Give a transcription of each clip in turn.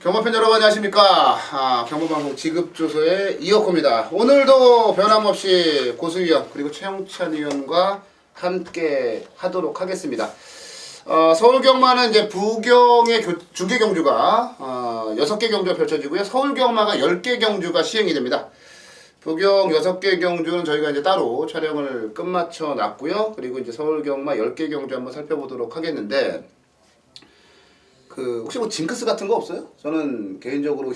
경마팬 여러분 안녕하십니까. 경마방송 지급조서의 이혁호입니다. 오늘도 변함없이 고수위원 그리고 최영찬 위원과 함께 하도록 하겠습니다. 서울경마는 이제 부경의 중계 경주가 6개 경주가 펼쳐지고요. 서울경마가 10개 경주가 시행이 됩니다. 부경 6개 경주는 저희가 이제 따로 촬영을 끝마쳐 놨고요. 그리고 이제 서울경마 10개 경주 한번 살펴보도록 하겠는데, 혹시 뭐 징크스 같은 거 없어요? 저는 개인적으로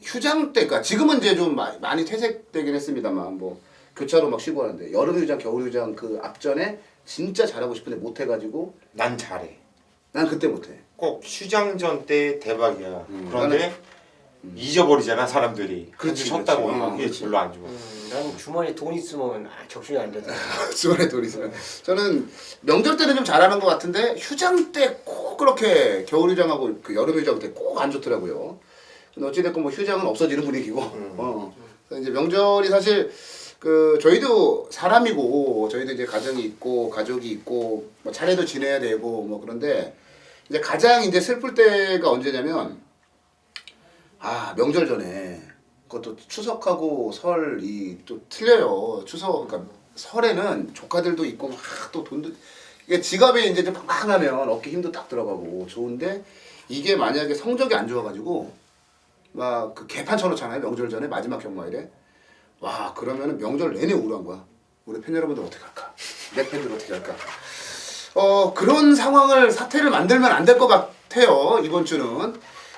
휴장 때, 그러니까 지금은 이제 좀 많이 퇴색되긴 했습니다만, 뭐 교차로 막 쉬고 하는데 여름 휴장, 겨울 휴장 그 앞전에 진짜 잘하고 싶은데 못 해가지고. 난 잘해. 난 그때 못해. 꼭 휴장전 때 대박이야. 그런데 잊어버리잖아 사람들이. 그렇지, 쉬었다고 그렇지. 그게 그렇지. 별로 안 좋아. 난 주머니에 돈 있으면 적중이 안 되더라. 주말에 돈 있으면. 저는 명절 때는 좀 잘하는 것 같은데 휴장 때 꼭 그렇게 겨울 휴장하고 그 여름 휴장 때 꼭 안 좋더라고요. 근데 어찌됐건 뭐 휴장은 없어지는 분위기고. 그래서 이제 명절이 사실 저희도 사람이고 저희도 이제 가정이 있고 가족이 있고 뭐 차례도 지내야 되고 뭐 그런데 이제 가장 이제 슬플 때가 언제냐면 명절 전에 그것도 추석하고 설이 또 틀려요. 그러니까 설에는 조카들도 있고 막 또 돈도 이게 지갑에 이제 좀 빵빵하면 어깨 힘도 딱 들어가고 좋은데 이게 만약에 성적이 안 좋아가지고 막 그 개판 쳐놓잖아요. 명절 전에 마지막 경마일에. 와, 그러면은 명절 내내 우울한 거야. 우리 팬 여러분들 어떻게 할까? 내 팬들 어떻게 할까? 그런 사태를 만들면 안 될 것 같아요. 이번 주는.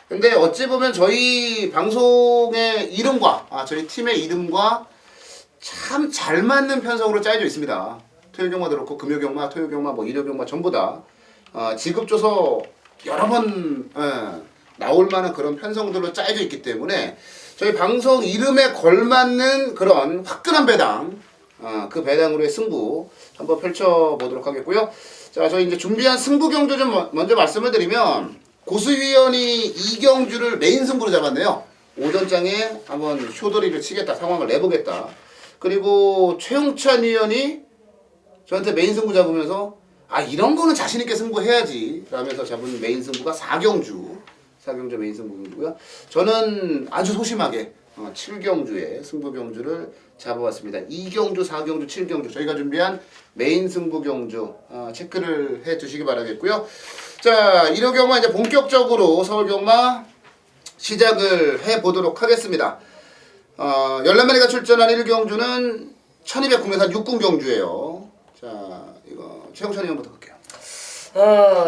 근데 어찌 보면 저희 방송의 이름과 저희 팀의 이름과 참 잘 맞는 편성으로 짜여져 있습니다. 토요경마도 그렇고 금요경마, 토요경마, 뭐 일요경마 전부 다 지급조서 여러 번 나올 만한 그런 편성들로 짜여져 있기 때문에 저희 방송 이름에 걸맞는 그런 화끈한 배당, 그 배당으로의 승부 한번 펼쳐보도록 하겠고요. 자, 저희 이제 준비한 승부 경주 좀 먼저 말씀을 드리면, 고수위원이 이 경주를 메인 승부로 잡았네요. 오전장에 한번 쇼돌이를 치겠다, 상황을 내보겠다. 그리고 최용찬 위원이 저한테 메인 승부 잡으면서 이런 거는 자신 있게 승부해야지 라면서 잡은 메인 승부가 4경주 메인 승부 경주고요. 저는 아주 소심하게 7경주의 승부 경주를 잡아왔습니다. 2경주, 4경주, 7경주 저희가 준비한 메인 승부 경주 체크를 해 두시기 바라겠고요. 자, 1호 경마 이제 본격적으로 서울 경마 시작을 해 보도록 하겠습니다. 14마리가 출전한 1경주는 1200국내산 6군 경주예요. 자, 이거 최영찬 의원부터 갈게요.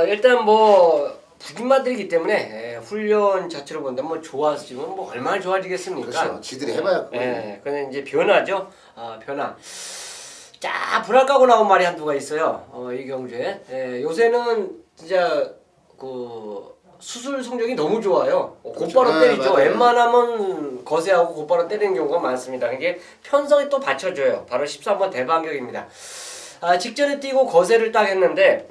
일단 뭐 부진마들이기 때문에 훈련 자체로 본다면 뭐 좋아지면 뭐 얼마나 좋아지겠습니까? 그렇죠. 지들이 해봐야. 근데 이제 변화죠. 변화. 자, 불알 까고 나온 말이 한두가 있어요. 이 경주에. 요새는 진짜 수술 성적이 너무 좋아요. 곧바로 때리죠. 맞아요. 웬만하면 거세하고 곧바로 때리는 경우가 많습니다. 이게 편성이 또 받쳐줘요. 바로 13번 대반격입니다. 직전에 뛰고 거세를 딱 했는데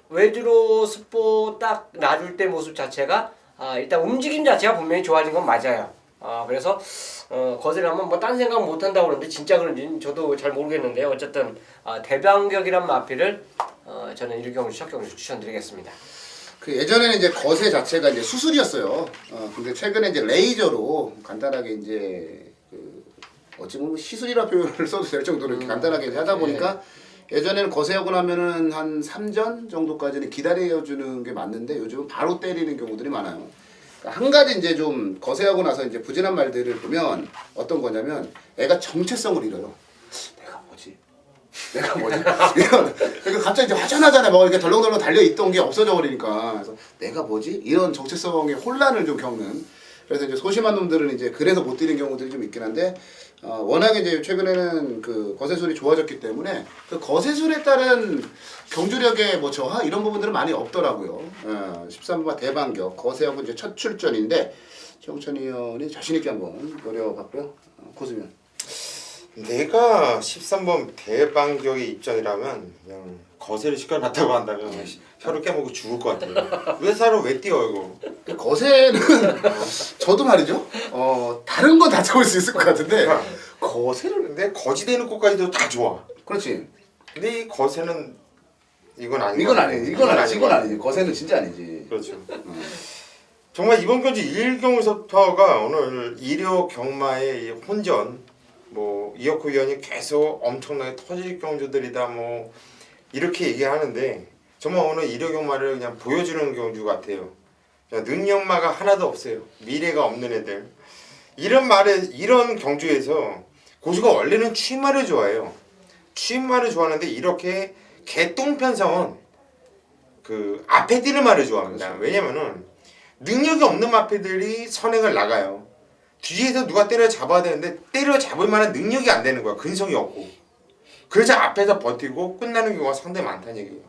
외주로 스포 딱 놔줄 때 모습 자체가 일단 움직임 자체가 분명히 좋아진 건 맞아요. 그래서 거세를 하면 뭐 딴 생각 못 한다고 그러는데 진짜 그런지는 저도 잘 모르겠는데 어쨌든 대반격이란 마피를 저는 1경주 첫 경주 추천드리겠습니다. 예전에는 이제 거세 자체가 이제 수술이었어요. 근데 최근에 이제 레이저로 간단하게 이제 어찌 보면 시술이라 표현을 써도 될 정도로 이렇게 간단하게 이제 하다 보니까 예전에는 거세하고 나면은 한 3전 정도까지는 기다려주는 게 맞는데 요즘은 바로 때리는 경우들이 많아요. 그러니까 한 가지 이제 좀 거세하고 나서 이제 부진한 말들을 보면 어떤 거냐면 애가 정체성을 잃어요. 내가 뭐지? 이런, 그러니까 갑자기 이제 화전하잖아요. 뭐 이렇게 덜렁덜렁 달려있던 게 없어져 버리니까. 그래서 내가 뭐지? 이런 정체성의 혼란을 좀 겪는. 그래서 이제 소심한 놈들은 이제 그래서 못 뛰는 경우들이 좀 있긴 한데, 워낙에 이제 최근에는 그 거세술이 좋아졌기 때문에 그 거세술에 따른 경주력의 뭐 저하 이런 부분들은 많이 없더라고요. 13번 대반격, 거세하고 이제 첫 출전인데, 최영찬 의원이 자신있게 한번 노려봤고요. 고수면. 내가 13번 대반격의 입장이라면 그냥 거세를 시켜놨다고 한다면 혀를 깨먹고 죽을 것 같아요. 왜 사람 왜 뛰어 이거? 거세는 저도 말이죠. 다른 건 다 잡을 수 있을 것 같은데 거세를. 근데 거지되는 것까지도 다 좋아. 그렇지. 근데 이 거세는 이건 아니지. 이건 아니지. 거세는 진짜 아니지. 그렇죠. 정말 이번 경주 1경기서부터가 오늘 일요 경마의 이 혼전 뭐 이혁호 위원이 계속 엄청나게 터질 경주들이다 뭐 이렇게 얘기하는데 정말 오늘 일요 경마를 그냥 보여주는 경주 같아요. 그냥 능력마가 하나도 없어요. 미래가 없는 애들. 이런 경주에서 고수가 원래는 취마를 좋아해요. 취마를 좋아하는데 이렇게 개똥편성은 그 앞에 뛰는 말을 좋아합니다. 왜냐면은 능력이 없는 마패들이 선행을 나가요. 뒤에서 누가 때려 잡아야 되는데 때려 잡을 만한 능력이 안 되는 거야. 근성이 없고. 그래서 앞에서 버티고 끝나는 경우가 상당히 많다는 얘기예요.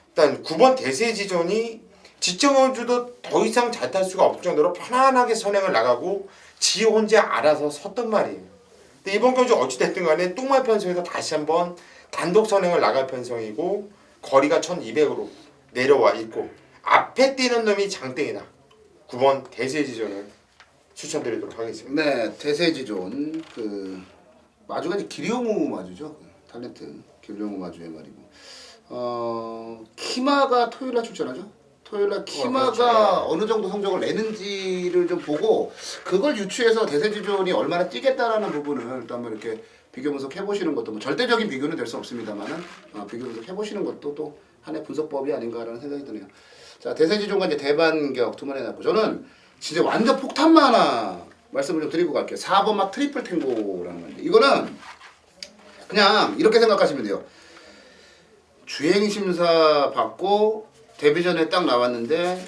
일단 9번 대세지존이 지정원주도 더 이상 잘 탈 수가 없을 정도로 편안하게 선행을 나가고 지 혼자 알아서 섰단 말이에요. 근데 이번 경주 어찌됐든 간에 똥말 편성에서 다시 한번 단독 선행을 나갈 편성이고 거리가 1200으로 내려와 있고 앞에 뛰는 놈이 장땡이다. 9번 대세지존을 추천드리도록 하겠습니다. 네, 대세지존 그 마주가 이제 기룡우 마주죠. 그 탤런트 기룡우 마주의 말이고. 키마가 토요일날 출전하죠. 토요일날 키마가 그렇죠. 어느 정도 성적을 내는지를 좀 보고 그걸 유추해서 대세지존이 얼마나 뛰겠다라는 부분을 일단 한번 이렇게 비교 분석해 보시는 것도 뭐 절대적인 비교는 될 수 없습니다만은 비교 분석해 보시는 것도 또 하나의 분석법이 아닌가라는 생각이 드네요. 자, 대세지존과 이제 대반격 두 마리 났고 저는 진짜 완전 폭탄만 하나 말씀을 좀 드리고 갈게요. 4번 막 트리플 탱고라는 건데 이거는 그냥 이렇게 생각하시면 돼요. 주행 심사 받고 데뷔전에 딱 나왔는데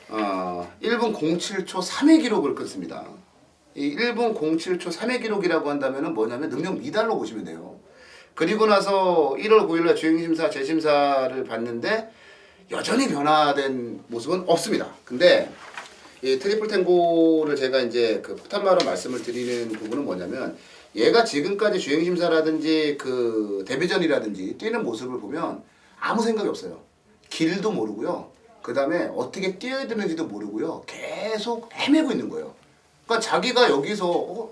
1분 07초 3회 기록을 끊습니다. 이 1분 07초 3회 기록이라고 한다면은 뭐냐면 능력 미달로 보시면 돼요. 그리고 나서 1월 9일날 주행심사 재심사를 봤는데 여전히 변화된 모습은 없습니다. 근데 이 트리플 탱고를 제가 이제 그 폭탄마로 말씀을 드리는 부분은 뭐냐면 얘가 지금까지 주행심사라든지 그 데뷔전이라든지 뛰는 모습을 보면 아무 생각이 없어요. 길도 모르고요. 그 다음에 어떻게 뛰어야 되는지도 모르고요. 계속 헤매고 있는 거예요. 그러니까 자기가 여기서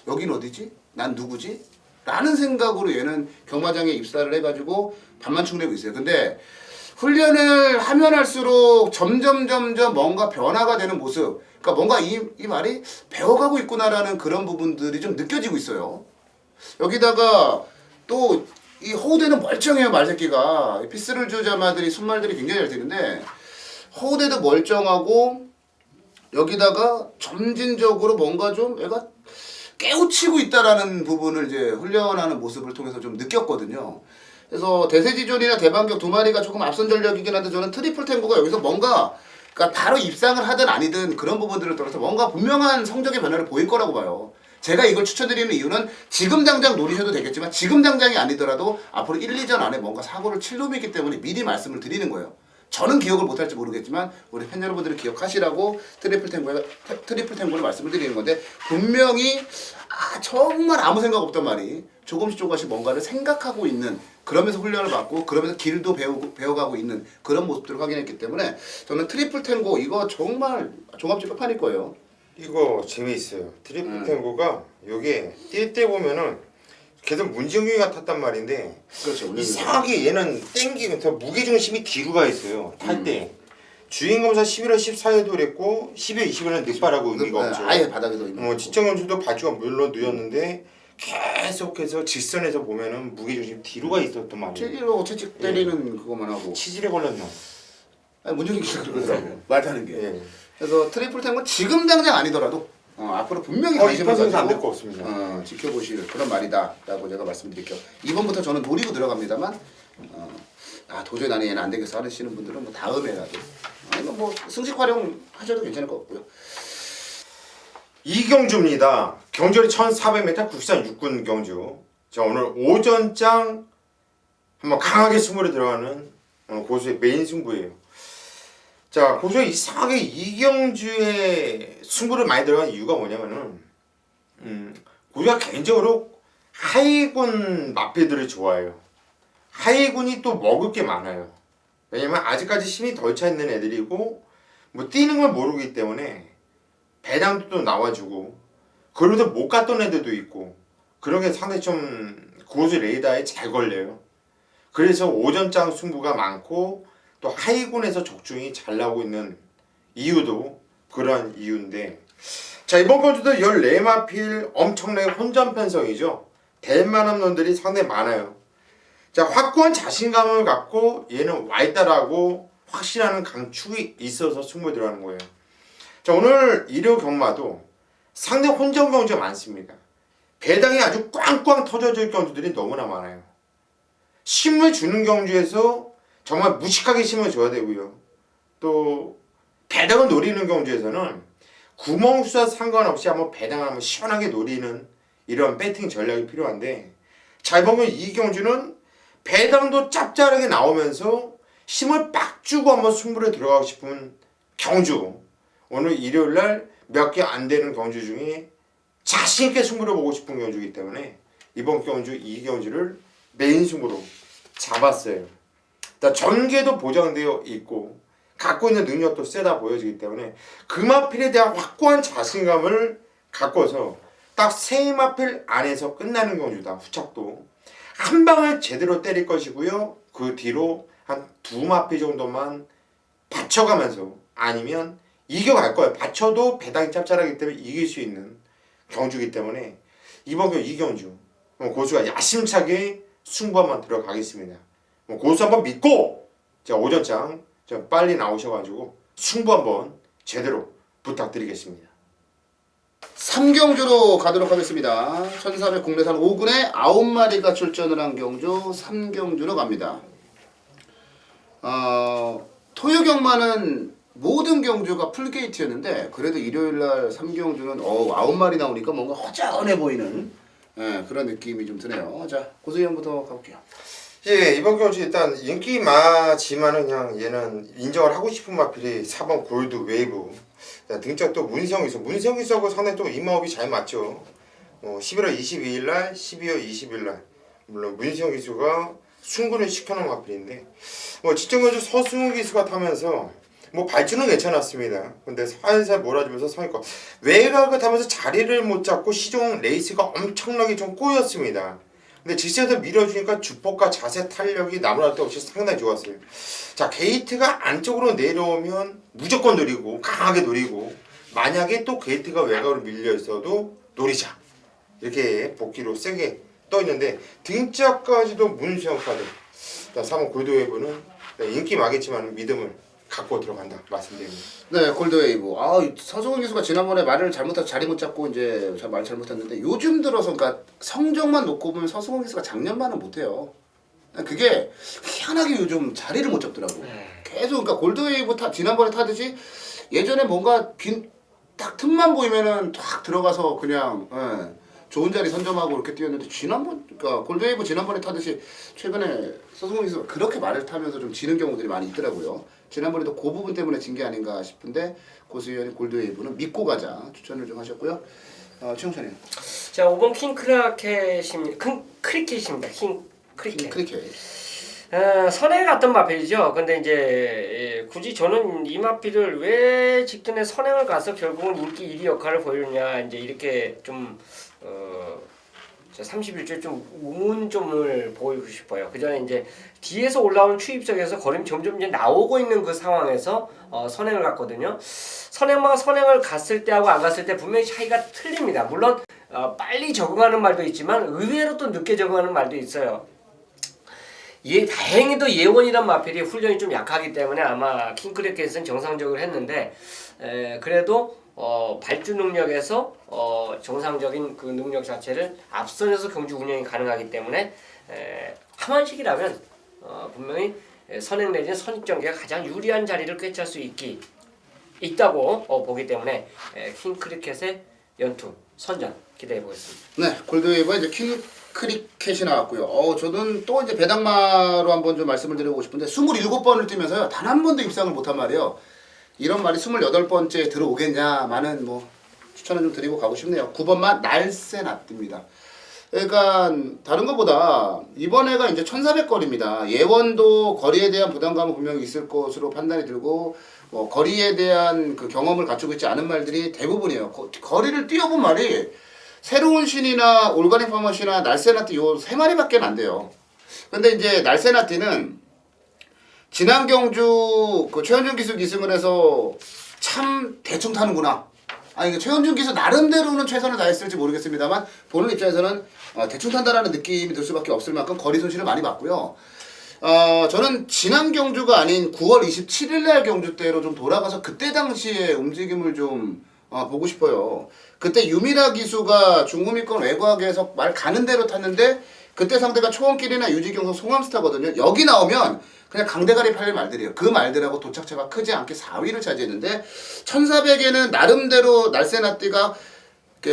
여긴 어디지? 난 누구지? 라는 생각으로 얘는 경마장에 입사를 해가지고 반만충 내고 있어요. 근데 훈련을 하면 할수록 점점 뭔가 변화가 되는 모습, 그러니까 뭔가 이 말이 배워가고 있구나라는 그런 부분들이 좀 느껴지고 있어요. 여기다가 또 이 호우대는 멀쩡해요. 말새끼가 피스를 주자마들이 순말들이 굉장히 잘 되는데 호우대도 멀쩡하고 여기다가 점진적으로 뭔가 좀 얘가 깨우치고 있다라는 부분을 이제 훈련하는 모습을 통해서 좀 느꼈거든요. 그래서 대세지존이나 대반격 두 마리가 조금 앞선 전력이긴 한데 저는 트리플 탱고가 여기서 뭔가 그러니까 바로 입상을 하든 아니든 그런 부분들을 떠나서 뭔가 분명한 성적의 변화를 보일 거라고 봐요. 제가 이걸 추천드리는 이유는 지금 당장 노리셔도 되겠지만 지금 당장이 아니더라도 앞으로 1, 2전 안에 뭔가 사고를 칠 놈이 있기 때문에 미리 말씀을 드리는 거예요. 저는 기억을 못할지 모르겠지만 우리 팬 여러분들은 기억하시라고 트리플 탱고를 말씀을 드리는 건데 분명히 정말 아무 생각 없단 말이 조금씩 뭔가를 생각하고 있는 그러면서 훈련을 받고 그러면서 길도 배워가고 있는 그런 모습들을 확인했기 때문에 저는 트리플 탱고 이거 정말 종합지 끝판일 거예요. 이거 재미있어요. 트리플 탱고가 요게 뛸 때 보면은 계속 문정규가 탔단 말인데 그렇죠. 이상하게 얘는 땡기면서 무게중심이 뒤로 가 있어요. 탈 때. 주행검사 11월 14일도 그랬고 12월 20일은 늑발하고 의미가 없죠. 아예 바닥에서 있는 지정검수도 바주가 물론 누였는데 계속해서 직선에서 보면은 무게중심 뒤로 가 있었단 말이에요. 체질하고 채찍 때리는 그것만 하고 치질에 걸렸나? 아니 문정규 기가 그러더라고 말 타는 게. 예. 그래서 트리플 탱고 지금 당장 아니더라도 앞으로 분명히 이 관심을 편성에서 안될 가지고 거 없습니다. 지켜보실 그런 말이다라고 제가 말씀드릴게요. 2번부터 저는 노리고 들어갑니다만 도저히 나는 얘는 안 되겠어 하시는 분들은 뭐 다음에라도 아니면 뭐 승식 활용 하셔도 괜찮을 것 같고요. 이경주입니다. 경주는 1400m 국산 육군 경주. 자, 오늘 오전장 한번 강하게 승부를 들어가는 고수의 메인 승부예요. 자, 고수가 이상하게 이경주의 승부를 많이 들어간 이유가 뭐냐면은 고수가 개인적으로 하이군 마패들을 좋아해요. 하이군이 또 먹을 게 많아요. 왜냐면 아직까지 힘이 덜 차 있는 애들이고 뭐 뛰는 걸 모르기 때문에 배당도 또 나와주고 그러면서 못 갔던 애들도 있고 그런 게 상당히 좀 고수 레이더에 잘 걸려요. 그래서 오전장 승부가 많고 또 하이군에서 적중이 잘 나오고 있는 이유도 그런 이유인데 자 이번 경주도 14마필 엄청나게 혼전 편성이죠. 될 만한 놈들이 상당히 많아요. 자 확고한 자신감을 갖고 얘는 와있다라고 확신하는 강축이 있어서 승부에 들어가는 거예요. 자 오늘 일요 경마도 상당히 혼전 경주가 많습니다. 배당이 아주 꽝꽝 터져질 경주들이 너무나 많아요. 힘을 주는 경주에서 정말 무식하게 힘을 줘야 되고요. 또 배당을 노리는 경주에서는 구멍 수와 상관없이 한번 배당을 한번 시원하게 노리는 이런 배팅 전략이 필요한데 잘 보면 이 경주는 배당도 짭짤하게 나오면서 힘을 빡 주고 한번 승부에 들어가고 싶은 경주. 오늘 일요일날 몇 개 안 되는 경주 중에 자신있게 승부를 보고 싶은 경주이기 때문에 이번 경주 이 경주를 메인 승부로 잡았어요. 전개도 보장되어 있고 갖고 있는 능력도 세다 보여지기 때문에 금화필에 대한 확고한 자신감을 갖고서 딱 세 마필 안에서 끝나는 경주다. 후착도 한 방을 제대로 때릴 것이고요. 그 뒤로 한 두 마필 정도만 받쳐가면서 아니면 이겨갈 거예요. 받쳐도 배당이 짭짤하기 때문에 이길 수 있는 경주이기 때문에 이번 경주 이 경주 고수가 야심차게 승부 한번 들어가겠습니다. 고수 한번 믿고 제가 오전장 좀 빨리 나오셔가지고 승부 한번 제대로 부탁드리겠습니다. 3경주로 가도록 하겠습니다. 1400 국내산 5군에 9마리가 출전을 한 경주 3경주로 갑니다. 토요 경마는 모든 경주가 풀게이트였는데 그래도 일요일날 3경주는 9마리 나오니까 뭔가 허전해 보이는 그런 느낌이 좀 드네요. 자, 고수위원부터 가볼게요. 예, 이번 경주 일단 인기 마지만은 그냥 얘는 인정을 하고 싶은 마필이 4번 골드 웨이브. 등짝 또 문세영 기수. 문세영 기수하고 상당히 또 이마업이 잘 맞죠. 11월 22일날, 12월 20일날 물론 문세영 기수가 승부를 시켜놓은 마필인데 직전 경주 서승우 기수가 타면서 발주는 괜찮았습니다. 근데 살살 몰아주면서 성의껏 외곽을 타면서 자리를 못 잡고 시종 레이스가 엄청나게 좀 꼬였습니다. 근데 직선에서 밀어주니까 주폭과 자세 탄력이 나무랄 데 없이 상당히 좋았어요. 자 게이트가 안쪽으로 내려오면 무조건 노리고 강하게 노리고 만약에 또 게이트가 외곽으로 밀려 있어도 노리자 이렇게 복귀로 세게 떠 있는데 등짝까지도 문수형 카드. 자 3번 골드웨이브는 인기 많겠지만 믿음을 갖고 들어간다 말씀드립니다. 네, 골드웨이브. 서승훈 기수가 지난번에 말을 잘못해서 자리 못 잡고 이제 말 잘못했는데 요즘 들어서 그러니까 성적만 놓고 보면 서승훈 기수가 작년만은 못해요. 그게 희한하게 요즘 자리를 못 잡더라고. 계속 그러니까 골드웨이브 지난번에 타듯이 예전에 뭔가 딱 틈만 보이면은 탁 들어가서 그냥 좋은 자리 선점하고 이렇게 뛰었는데 그러니까 골드웨이브 지난번에 타듯이 최근에 서승훈 기수가 그렇게 말을 타면서 좀 지는 경우들이 많이 있더라고요. 지난번에도 그 부분 때문에 진 게 아닌가 싶은데 고수위원이 골드웨이브는 믿고 가자 추천을 좀 하셨고요. 최용찬님. 자 5번 크리켓입니다. 크리켓. 선행에 갔던 마필이죠. 근데 이제 굳이 저는 이 마필을 왜 직전에 선행을 가서 결국은 인기 1위 역할을 보이느냐 이제 이렇게 좀 31주에 좀 의문점을 보이고 싶어요. 그 전에 이제 뒤에서 올라오는 추입석에서 걸음이 점점 이제 나오고 있는 그 상황에서 선행을 갔거든요. 선행을 갔을 때하고 안 갔을 때 분명히 차이가 틀립니다. 물론 빨리 적응하는 말도 있지만 의외로 또 늦게 적응하는 말도 있어요. 다행히도 예원이란 마필이 훈련이 좀 약하기 때문에 아마 킹크리켓은 정상적으로 했는데 그래도 발주 능력에서 정상적인 그 능력 자체를 앞선에서 경주 운영이 가능하기 때문에 하만식이라면 분명히 선행 내지는 선입전개가 가장 유리한 자리를 꿰찰 수 있다고 보기 때문에 킹크리켓의 연투 선전 기대해 보겠습니다. 네, 골드웨이브가 이제 킹크리켓이 나왔고요. 저는 또 이제 배당마로 한번 좀 말씀을 드리고 싶은데 27번을 뛰면서요 단 한 번도 입상을 못한 말이에요. 이런 말이 28번째 들어오겠냐마는 추천을 좀 드리고 가고 싶네요. 9번만 날쌔나띠입니다. 그러니까 다른 것보다 이번에가 이제 1400거리입니다. 예원도 거리에 대한 부담감은 분명히 있을 것으로 판단이 들고 거리에 대한 그 경험을 갖추고 있지 않은 말들이 대부분이에요. 거리를 뛰어본 말이 새로운 신이나 올가닉 파머시나 날쌔나띠 요 세 마리밖에 안 돼요. 근데 이제 날쌔나띠는 지난 경주 그 최현준 기수 기승을 해서 참 대충 타는구나. 아니 최원준 기수 나름대로는 최선을 다했을지 모르겠습니다만 보는 입장에서는 대충 탄다라는 느낌이 들 수밖에 없을 만큼 거리 손실을 많이 봤고요. 저는 지난 경주가 아닌 9월 27일 날 경주 때로 좀 돌아가서 그때 당시의 움직임을 좀 보고 싶어요. 그때 유미라 기수가 중후미권 외곽에서 말 가는 대로 탔는데 그때 상대가 초원길이나 유지경선 송암스타거든요. 여기 나오면 그냥 강대가리 팔릴 말들이에요. 그 말들하고 도착차가 크지 않게 4위를 차지했는데 1400에는 나름대로 날쌘아띠가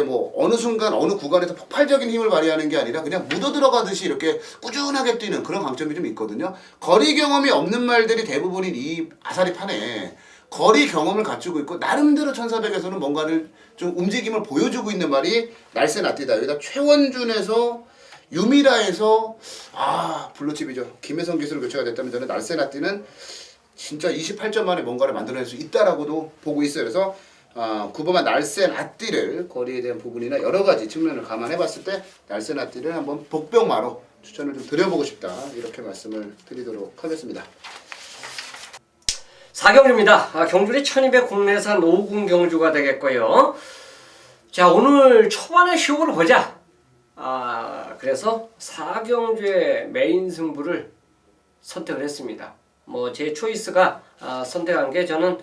뭐 어느 순간 어느 구간에서 폭발적인 힘을 발휘하는 게 아니라 그냥 묻어 들어가듯이 이렇게 꾸준하게 뛰는 그런 강점이 좀 있거든요. 거리 경험이 없는 말들이 대부분인 이 아사리판에 거리 경험을 갖추고 있고 나름대로 1400에서는 뭔가를 좀 움직임을 보여주고 있는 말이 날쌘아띠다. 여기다 최원준에서 유미라에서 블루칩이죠. 김혜성 기수를 교체가 됐다면 저는 날쌘아띠는 진짜 28점 만에 뭔가를 만들어낼 수 있다라고도 보고 있어요. 그래서 9번만 날쌘아띠를 거리에 대한 부분이나 여러 가지 측면을 감안해봤을 때 날쌘아띠를 한번 복병마로 추천을 좀 드려보고 싶다 이렇게 말씀을 드리도록 하겠습니다. 4경주입니다. 경주리 1200 국내산 5군 경주가 되겠고요. 자, 오늘 초반에 쇼를 보자. 그래서 4경주의 메인 승부를 선택을 했습니다. 뭐 제 초이스가 선택한 게 저는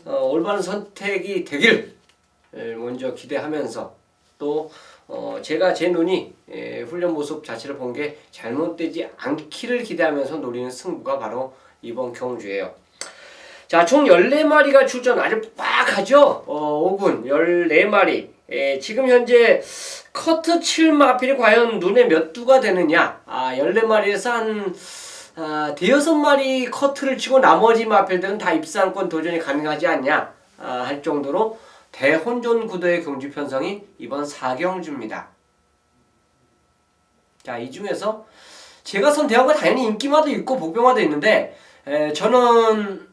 올바른 선택이 되길 먼저 기대하면서 또 제가 제 눈이 훈련 모습 자체를 본 게 잘못되지 않기를 기대하면서 노리는 승부가 바로 이번 경주예요. 자, 총 14마리가 출전 아주 빡하죠. 5군 14마리. 지금 현재 커트 7마필이 과연 눈에 몇 두가 되느냐. 14마리에서 한 대여섯 마리 커트를 치고 나머지 마필들은 다 입상권 도전이 가능하지 않냐 할 정도로 대혼전 구도의 경주 편성이 이번 4경주입니다. 자, 이 중에서 제가 선택한 건 당연히 인기마도 있고 복병마도 있는데 저는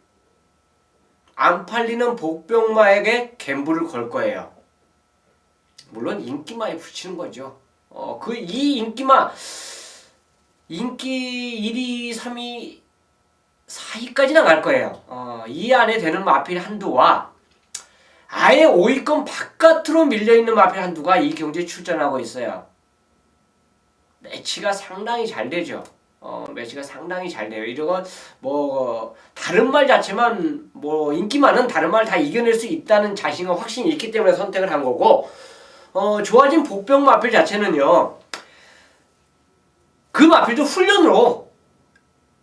안 팔리는 복병마에게 갬블을 걸 거예요. 물론 인기마에 붙이는 거죠. 이 인기마 인기 1위, 3위, 4위까지는 갈 거예요. 이 안에 되는 마필 한두와 아예 5위권 바깥으로 밀려있는 마필 한두가 이 경주에 출전하고 있어요. 매치가 상당히 잘 되죠. 매치가 상당히 잘 돼요. 이런 뭐 다른 말 자체만 뭐 인기만은 다른 말 다 이겨낼 수 있다는 자신과 확신이 있기 때문에 선택을 한 거고 좋아진 복병 마필 자체는요. 그 마필도 훈련으로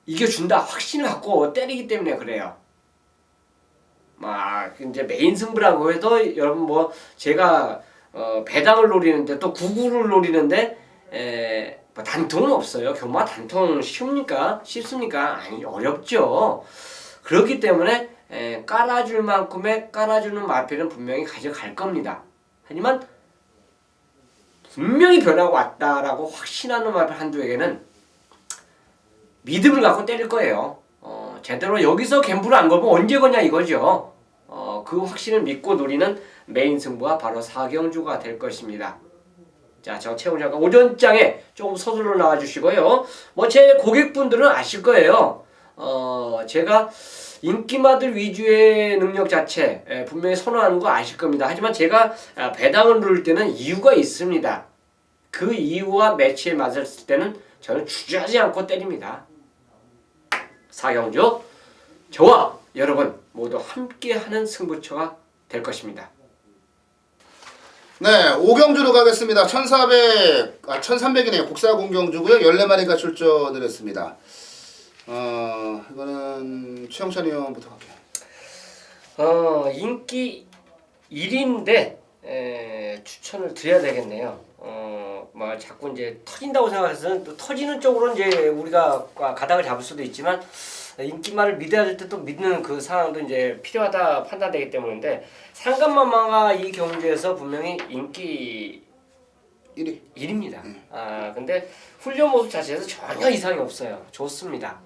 이겨준다 확신을 갖고 때리기 때문에 그래요. 이제 메인 승부라고 해도 여러분 뭐 제가 배당을 노리는데 또 구구를 노리는데 뭐 단통은 없어요. 경마 단통 쉽습니까? 아니 어렵죠. 그렇기 때문에 깔아줄 만큼의 깔아주는 마필은 분명히 가져갈 겁니다. 하지만 분명히 변하고 왔다라고 확신하는 마필 한두에게는 믿음을 갖고 때릴 거예요. 제대로 여기서 갬블을 안 걸면 언제 거냐 이거죠. 그 확신을 믿고 노리는 메인 승부가 바로 4경주가 될 것입니다. 자, 저 최훈 작가 오전장에 조금 서둘러 나와주시고요. 뭐 제 고객분들은 아실 거예요. 제가 인기마들 위주의 능력 자체 분명히 선호하는 거 아실 겁니다. 하지만 제가 배당을 누를 때는 이유가 있습니다. 그 이유와 매치에 맞았을 때는 저는 주저하지 않고 때립니다. 4경주 저와 여러분 모두 함께하는 승부처가 될 것입니다. 네, 5경주로 가겠습니다. 1300이네요. 국사공경주고요. 14마리가 출전을 했습니다. 이거는 최영찬이 형부터 갈게요. 인기 1위인데 추천을 드려야 되겠네요. 자꾸 이제 터진다고 생각해서는 또 터지는 쪽으로 이제 우리가 가닥을 잡을 수도 있지만 인기만을 믿어야 될 때 또 믿는 그 상황도 이제 필요하다 판단되기 때문인데 상감마마가 이 경주에서 분명히 인기 1위입니다. 근데 훈련 모습 자체에서 전혀 이상이 없어요. 좋습니다.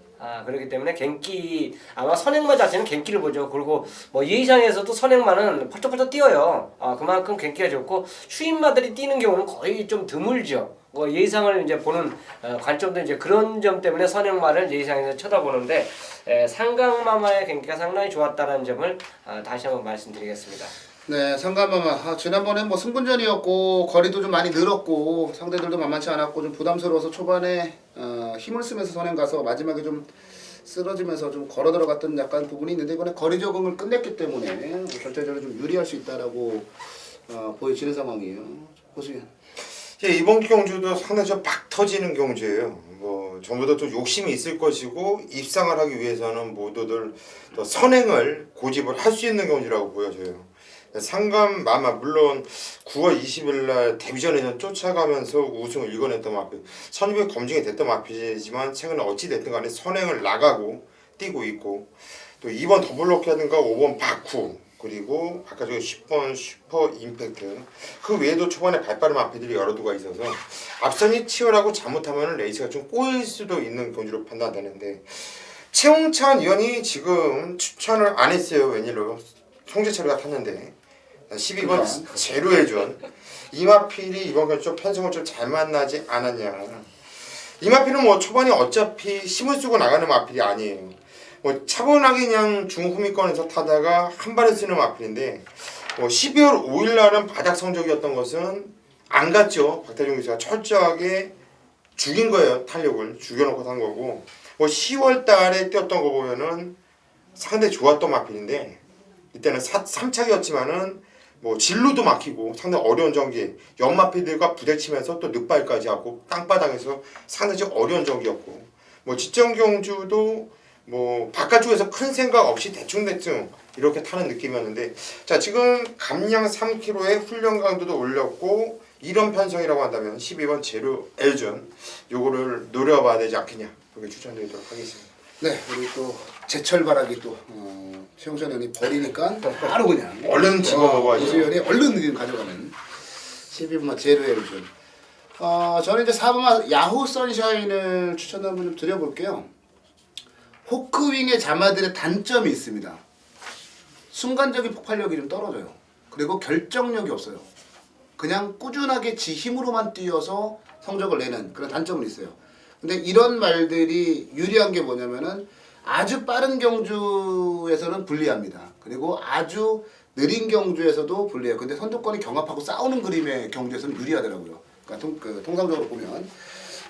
그렇기 때문에 갱기 아마 선행마 자체는 갱기를 보죠. 그리고 뭐 예의상에서도 선행마는 펄쩍펄쩍 뛰어요. 그만큼 갱기가 좋고 추임마들이 뛰는 경우는 거의 좀 드물죠. 예상을 이제 보는 관점도 이제 그런 점 때문에 선행마를 예상에서 쳐다보는데 상강마마의 경기가 상당히 좋았다는 점을 다시 한번 말씀드리겠습니다. 네, 상관마마 지난번에 뭐 승분전이었고 거리도 좀 많이 늘었고 상대들도 만만치 않았고 좀 부담스러워서 초반에 힘을 쓰면서 선행 가서 마지막에 좀 쓰러지면서 좀 걸어 들어갔던 약간 부분이 있는데 이번에 거리 적응을 끝냈기 때문에 결정적으로 좀 유리할 수 있다라고 보여지는 상황이에요. 고수현. 이번 경주도 상당히 좀 박 터지는 경주예요. 뭐 전부 다 좀 욕심이 있을 것이고 입상을 하기 위해서는 모두들 또 선행을 고집을 할 수 있는 경주라고 보여져요. 상감마마 물론 9월 20일 날 데뷔전에는 쫓아가면서 우승을 일궈냈던 마피, 선입이 검증이 됐던 마피지만 최근에 어찌 됐든 간에 선행을 나가고 뛰고 있고 또 2번 더블로키라든가 5번 바쿠 그리고 바깥쪽에 10번 슈퍼 임팩트 그 외에도 초반에 발빠른 마피들이 여러 두가 있어서 앞선이 치열하고 잘못하면 레이스가 좀 꼬일 수도 있는 경주로 판단되는데 최홍찬 위원이 지금 추천을 안 했어요. 웬일로 송재철이가 탔는데 12번 제로해준 이마필이 이번 경주 좀 편성을 좀 잘 만나지 않았냐. 이마필은 뭐 초반에 어차피 힘을 쓰고 나가는 마필이 아니에요. 뭐 차분하게 그냥 중후미권에서 타다가 한 발에 쓰는 마필인데 12월 5일 날은 바닥 성적이었던 것은 안 갔죠. 박태종 기수가 철저하게 죽인 거예요. 탄력을 죽여놓고 탄 거고 10월 달에 뛰었던 거 보면은 상당히 좋았던 마필인데 이때는 3착이었지만은 뭐 진로도 막히고 상당히 어려운 전기 연마피들과 부딪히면서 또 늑발까지 하고 땅바닥에서 상당히 좀 어려운 전기였고 뭐 직전 경주도 뭐 바깥쪽에서 큰 생각 없이 대충대충 이렇게 타는 느낌이었는데 자 지금 감량 3km의 훈련 강도도 올렸고 이런 편성이라고 한다면 12번 제로 엘준 요거를 노려봐야 되지 않겠냐 그렇게 추천드리도록 하겠습니다. 네, 그리고 또 제철바라기 또 최용찬 의원이 버리니까 바로 그냥 얼른 집어먹어야죠. 고수현이 얼른 그냥 가져가는 12번 제로엘준. 저는 이제 4번 야후 선샤인을 추천 한번 좀 드려볼게요. 호크윙의 자마들의 단점이 있습니다. 순간적인 폭발력이 좀 떨어져요. 그리고 결정력이 없어요. 그냥 꾸준하게 지 힘으로만 뛰어서 성적을 내는 그런 단점은 있어요. 근데 이런 말들이 유리한 게 뭐냐면은 아주 빠른 경주에서는 불리합니다. 그리고 아주 느린 경주에서도 불리해요. 근데 선두권이 경합하고 싸우는 그림의 경주에서는 유리하더라고요. 그러니까 통상적으로 보면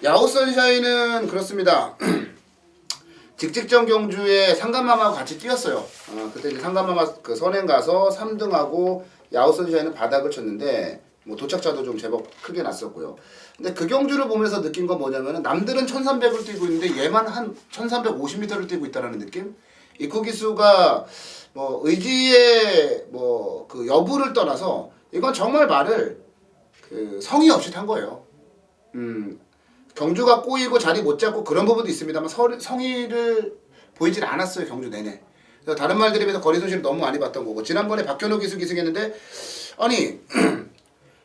야후 선샤인은 그렇습니다. 직직전 경주에 상감마마하고 같이 뛰었어요. 그때 이제 상감마마 그 선행 가서 3등하고 야후 선샤인은 바닥을 쳤는데 뭐 도착자도 좀 제법 크게 났었고요. 근데 그 경주를 보면서 느낀 건 뭐냐면은 남들은 1300을 뛰고 있는데 얘만 한 1350m를 뛰고 있다라는 느낌? 이쿠 기수가 뭐 의지의 뭐 그 여부를 떠나서 이건 정말 말을 그 성의 없이 탄 거예요. 경주가 꼬이고 자리 못 잡고 그런 부분도 있습니다만 성의를 보이질 않았어요. 경주 내내. 그래서 다른 말들에 비해서 거리 손실을 너무 많이 봤던 거고 지난번에 박현우 기수 기승했는데 아니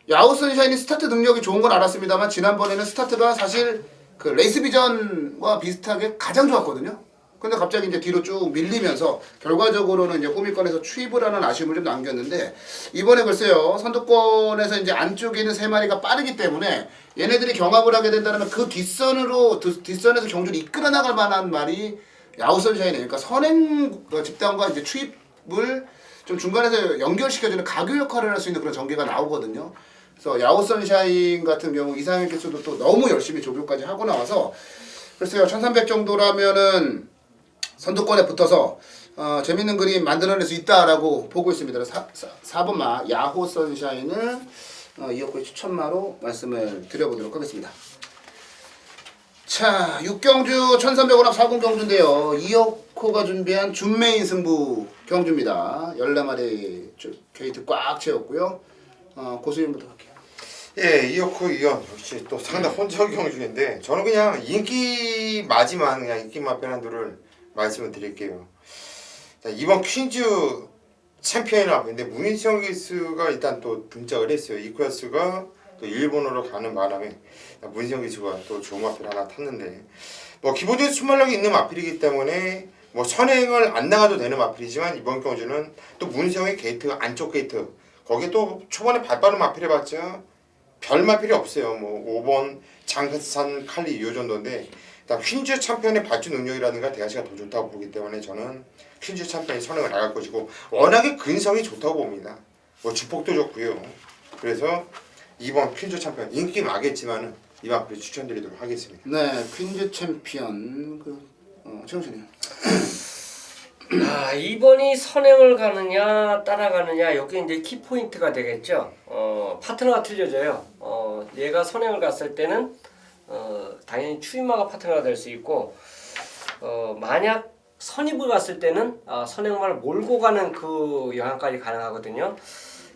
야후 선샤인이 스타트 능력이 좋은 건 알았습니다만 지난번에는 스타트가 사실 그 레이스 비전과 비슷하게 가장 좋았거든요. 근데 갑자기 이제 뒤로 쭉 밀리면서 결과적으로는 이제 꼬미권에서 추입을 하는 아쉬움을 좀 남겼는데 이번에 글쎄요 선두권에서 이제 안쪽에 있는 세 마리가 빠르기 때문에 얘네들이 경합을 하게 된다면 그 뒷선에서 경주를 이끌어 나갈 만한 말이 야후 선샤인이에요. 그러니까 선행 집단과 이제 추입을 좀 중간에서 연결시켜주는 가교 역할을 할 수 있는 그런 전개가 나오거든요. 그래서 야후 선샤인 같은 경우 이상현 기수도 또 너무 열심히 조교까지 하고 나와서 글쎄요 1300 정도라면은 선두권에 붙어서 재밌는 그림 만들어낼 수 있다라고 보고 있습니다. 4번마 야후 선샤인을 이어코의 추천마로 말씀을 드려보도록 하겠습니다. 자 6경주 1300원합 4군 경주인데요. 이어코가 준비한 준메인 승부 경주입니다. 14마리 게이트 꽉 채웠고요. 고수인부터 할게요. 예, 이어코 이연 역시 또 상당 혼자 경주인데 저는 그냥 인기 마지막 그냥 인기 마페란도를 말씀을 드릴게요. 자, 이번 퀸즈 챔피언이라고 근데 문희성 기수가 일단 또 등장을 했어요. 이 클래스가 또 일본으로 가는 바람에 문희성 기수가 또 좋은 마필 하나 탔는데 뭐 기본적으로 순발력이 있는 마필이기 때문에 뭐 선행을 안 나가도 되는 마필이지만 이번 경주는 또 문희성의 게이트 안쪽 게이트 거기에 또 초반에 발빠른 마필 해봤자 결말필이 없어요. 뭐 5번 장산 칼리 이 정도인데 일단 퀸즈 챔피언의 발주 능력이라든가 대가치가 더 좋다고 보기 때문에 저는 퀸즈 챔피언이 선행을 나갈 것이고 워낙에 근성이 좋다고 봅니다. 뭐 주폭도 좋고요. 그래서 2번 퀸즈 챔피언 인기 많겠지만은 이번 앞으로 추천드리도록 하겠습니다. 네, 퀸즈 챔피언 최우진이요. 아, 2번이 선행을 가느냐 따라가느냐 여기 이제 키포인트가 되겠죠. 파트너가 틀려져요. 얘가 선행을 갔을 때는 당연히 추임마가 파트너가 될 수 있고 만약 선입을 갔을 때는 선행만을 몰고 가는 그 영향까지 가능하거든요.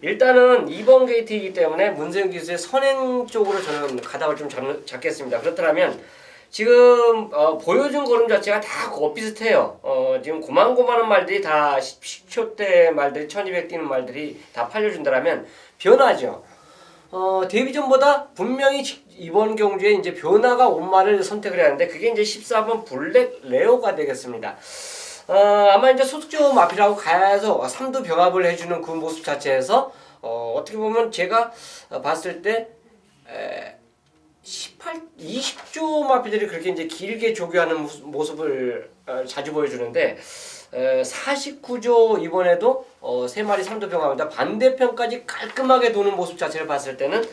일단은 2번 게이트이기 때문에 문세윤 기수의 선행 쪽으로 저는 가닥을 좀 잡겠습니다. 그렇다면 지금 보여준 걸음 자체가 다 그거 비슷해요. 지금 고만고만한 말들이 다 10초대 말들이 1200 뛰는 말들이 다 팔려준다라면 변하죠. 데뷔전보다 분명히 이번 경주에 이제 변화가 온 말을 선택을 해야 하는데 그게 이제 14번 블랙 레오가 되겠습니다. 아마 이제 소속조 마피라고 가서 3두 병합을 해주는 그 모습 자체에서 어떻게 보면 제가 봤을 때 20조 마피들이 그렇게 이제 길게 조교하는 모습을 자주 보여주는데 49조 이번에도 3마리 3두 병합니다. 반대편까지 깔끔하게 도는 모습 자체를 봤을 때는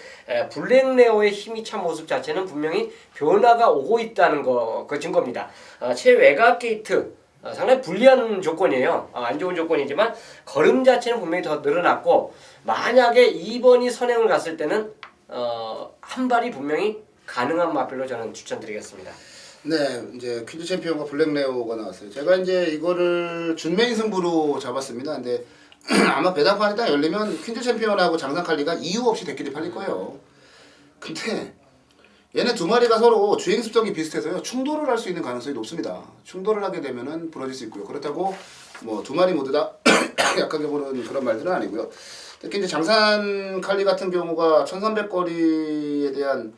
블랙레오의 힘이 찬 모습 자체는 분명히 변화가 오고 있다는 그 증거입니다. 최외곽 게이트 상당히 불리한 조건이에요. 안 좋은 조건이지만 걸음 자체는 분명히 더 늘어났고 만약에 2번이 선행을 갔을 때는 한 발이 분명히 가능한 마필로 저는 추천드리겠습니다. 네, 이제 퀸즈 챔피언과 블랙 레오가 나왔어요. 제가 이제 이거를 준메인 승부로 잡았습니다. 근데 아마 배당판이 딱 열리면 퀸즈 챔피언하고 장산 칼리가 이유 없이 대끼리 팔릴 거예요. 근데 얘네 두 마리가 서로 주행 습성이 비슷해서요. 충돌을 할 수 있는 가능성이 높습니다. 충돌을 하게 되면은 부러질 수 있고요. 그렇다고 뭐 두 마리 모두 다 약하게 보는 그런 말들은 아니고요. 특히 이제 장산 칼리 같은 경우가 1300거리에 대한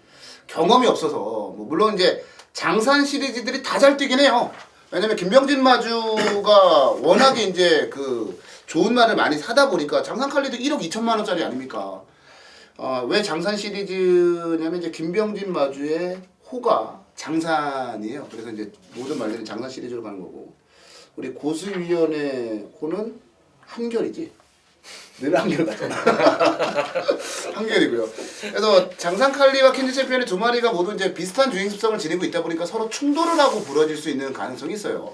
경험이 없어서 뭐 물론 이제 장산 시리즈들이 다 잘 뛰긴 해요. 왜냐면 김병진 마주가 워낙에 이제 그 좋은 말을 많이 사다 보니까 장산 칼리도 1억 2천만 원짜리 아닙니까? 왜 장산 시리즈냐면 이제 김병진 마주의 호가 장산이에요. 그래서 이제 모든 말들이 장산 시리즈로 가는 거고 우리 고수위원의 호는 한결이지. 늘 한결 같잖아. 한결이고요. 그래서 장산 칼리와 퀸즈 챔피언의 두 마리가 모두 이제 비슷한 주행 습성을 지니고 있다 보니까 서로 충돌을 하고 부러질 수 있는 가능성이 있어요.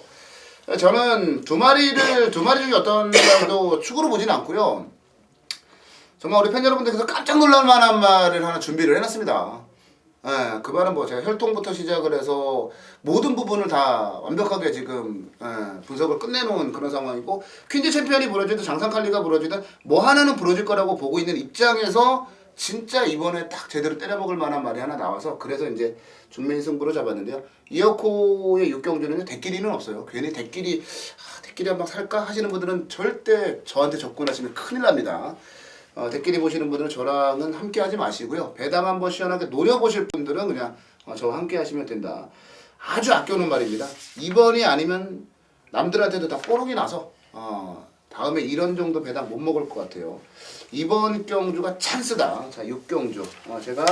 저는 두 마리 중에 어떤 말도 축으로 보지는 않고요. 정말 우리 팬 여러분들께서 깜짝 놀랄 만한 말을 하나 준비를 해놨습니다. 예, 그 말은 뭐 제가 혈통부터 시작을 해서 모든 부분을 다 완벽하게 지금 분석을 끝내놓은 그런 상황이고 퀸즈 챔피언이 부러지든 장산 칼리가 부러지든 뭐 하나는 부러질 거라고 보고 있는 입장에서 진짜 이번에 딱 제대로 때려먹을 만한 말이 하나 나와서 그래서 이제 준메인 승부로 잡았는데요. 이어코의 6경주는요 대끼리는 없어요. 괜히 대끼리 한방 살까 하시는 분들은 절대 저한테 접근하시면 큰일 납니다. 대끼리 보시는 분들은 저랑은 함께 하지 마시고요. 배당 한번 시원하게 노려보실 분들은 그냥 저와 함께 하시면 된다. 아주 아껴놓은 말입니다. 2번이 아니면 남들한테도 다 뽀록이 나서 다음에 이런 정도 배당 못 먹을 것 같아요. 2번 경주가 찬스다. 자, 6경주. 제가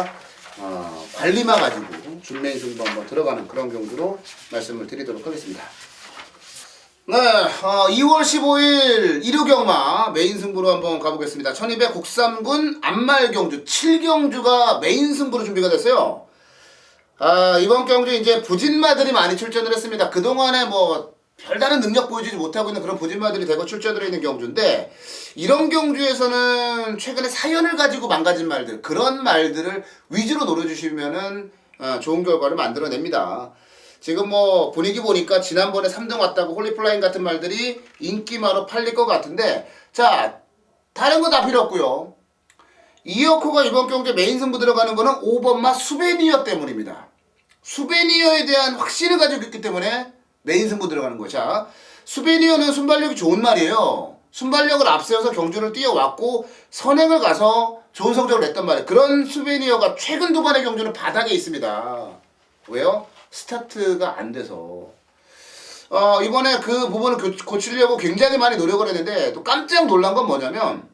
관리마 가지고 준메인 승부 한번 들어가는 그런 경주로 말씀을 드리도록 하겠습니다. 네, 2월 15일 일요경마 메인 승부로 한번 가보겠습니다. 1200 국삼군 안말경주 7경주가 메인 승부로 준비가 됐어요. 이번 경주 이제 부진마들이 많이 출전을 했습니다. 그동안에 뭐 별다른 능력 보여주지 못하고 있는 그런 부진마들이 대거 출전을 있는 경주인데 이런 경주에서는 최근에 사연을 가지고 망가진 말들 그런 말들을 위주로 노려주시면은 좋은 결과를 만들어냅니다. 지금 뭐 분위기 보니까 지난번에 3등 왔다고 홀리플라잉 같은 말들이 인기마로 팔릴 것 같은데 자 다른 거 다 필요 없고요. 이어코가 이번 경주에 메인 승부 들어가는 거는 5번마 수베니어 때문입니다. 수베니어에 대한 확신을 가지고 있기 때문에 메인 승부 들어가는 거예요. 자 수베니어는 순발력이 좋은 말이에요. 순발력을 앞세워서 경주를 뛰어왔고 선행을 가서 좋은 성적을 냈단 말이에요. 그런 수베니어가 최근 두 번의 경주는 바닥에 있습니다. 왜요? 스타트가 안 돼서 이번에 그 부분을 고치려고 굉장히 많이 노력을 했는데 또 깜짝 놀란 건 뭐냐면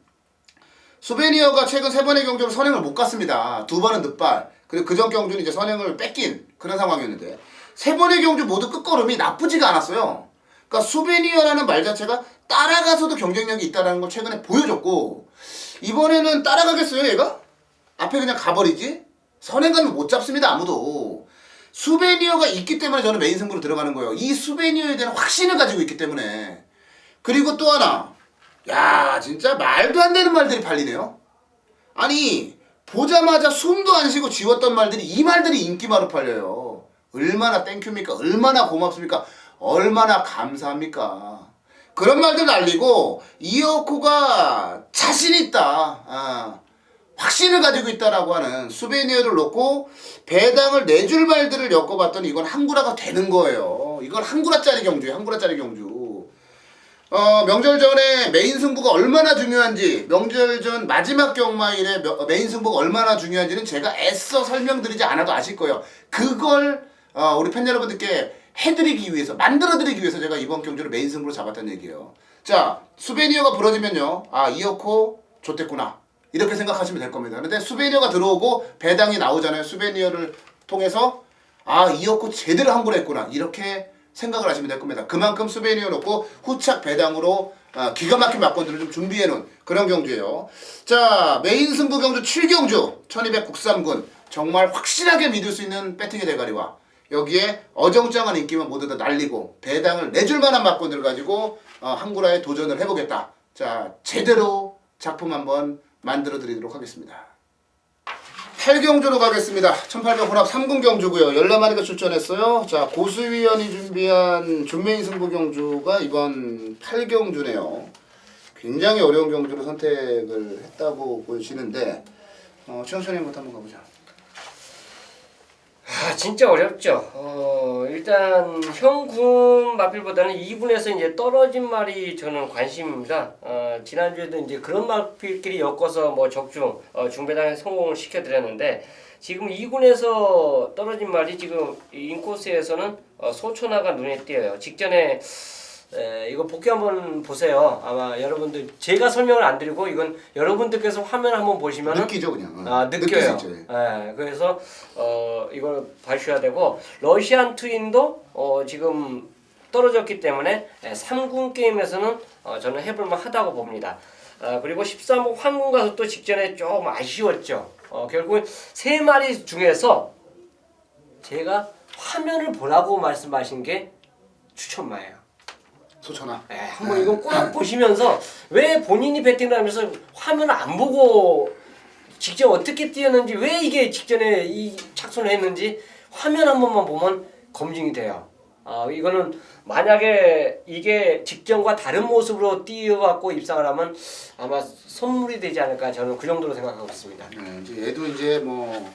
수베니어가 최근 3번의 경주로 선행을 못 갔습니다. 2번은 늑발. 그리고 그전 경주는 이제 선행을 뺏긴 그런 상황이었는데 3번의 경주 모두 끝걸음이 나쁘지가 않았어요. 그러니까 수베니어라는 말 자체가 따라가서도 경쟁력이 있다는 걸 최근에 보여줬고 이번에는 따라가겠어요 얘가? 앞에 그냥 가버리지? 선행 가면 못 잡습니다 아무도. 수베니어가 있기 때문에 저는 메인 승부로 들어가는 거예요. 이 수베니어에 대한 확신을 가지고 있기 때문에. 그리고 또 하나, 야 진짜 말도 안 되는 말들이 팔리네요. 아니 보자마자 숨도 안 쉬고 지웠던 말들이 이 말들이 인기마로 팔려요. 얼마나 땡큐입니까? 얼마나 고맙습니까? 얼마나 감사합니까? 그런 말들 날리고 이어코가 자신 있다. 확신을 가지고 있다라고 하는 수베니어를 놓고 배당을 내줄 말들을 엮어봤더니 이건 한구라가 되는 거예요. 이건 한구라짜리 경주예요. 한구라짜리 경주. 명절 전에 메인 승부가 얼마나 중요한지, 명절 전 마지막 경마일에 메인 승부가 얼마나 중요한지는 제가 애써 설명드리지 않아도 아실 거예요. 그걸 우리 팬 여러분들께 해드리기 위해서, 만들어드리기 위해서 제가 이번 경주를 메인 승부로 잡았다는 얘기예요. 자, 수베니어가 부러지면요. 이어코 좋댔구나. 이렇게 생각하시면 될 겁니다. 근데 수베니어가 들어오고 배당이 나오잖아요. 수베니어를 통해서 이어코 제대로 한구로 했구나. 이렇게 생각을 하시면 될 겁니다. 그만큼 수베니어 놓고 후착 배당으로 기가 막힌 막건들을 좀 준비해 놓은 그런 경주예요. 자, 메인 승부 경주 7경주 1200 국삼군 정말 확실하게 믿을 수 있는 배팅의 대가리와 여기에 어정쩡한 인기만 모두 다 날리고 배당을 내줄 만한 막건들을 가지고 한구라에 도전을 해보겠다. 자, 제대로 작품 한번 만들어 드리도록 하겠습니다. 8경주로 가겠습니다. 1800 혼합 3군 경주고요. 14마리가 출전했어요. 자, 고수위원이 준비한 준메인 승부 경주가 이번 8경주네요. 굉장히 어려운 경주로 선택을 했다고 보여지는데 최영찬 형부터 한번 가보자. 진짜 어렵죠. 일단 형군 마필보다는 2군에서 이제 떨어진 말이 저는 관심입니다. 지난주에도 이제 그런 마필끼리 엮어서 뭐 적중, 중배당에 성공을 시켜드렸는데 지금 2군에서 떨어진 말이 지금 인코스에서는 소초나가 눈에 띄어요. 직전에 이거 복귀 한번 보세요. 아마 여러분들 제가 설명을 안 드리고 이건 여러분들께서 화면 한번 보시면 느끼죠 그냥. 느껴요. 그래서 이걸 봐주셔야 되고 러시안 트윈도 지금 떨어졌기 때문에 3군 게임에서는 저는 해볼만 하다고 봅니다. 그리고 13호 황군 가서 또 직전에 좀 아쉬웠죠. 결국은 3마리 중에서 제가 화면을 보라고 말씀하신 게 추천마예요. 소천아. 한번 이거 꼭 보시면서 왜 본인이 배팅을 하면서 화면을 안 보고 직접 어떻게 뛰었는지 왜 이게 직전에 이 착순을 했는지 화면 한 번만 보면 검증이 돼요. 이거는 만약에 이게 직전과 다른 모습으로 뛰어갖고 입상을 하면 아마 선물이 되지 않을까 저는 그 정도로 생각하고 있습니다. 이제 얘도 이제 뭐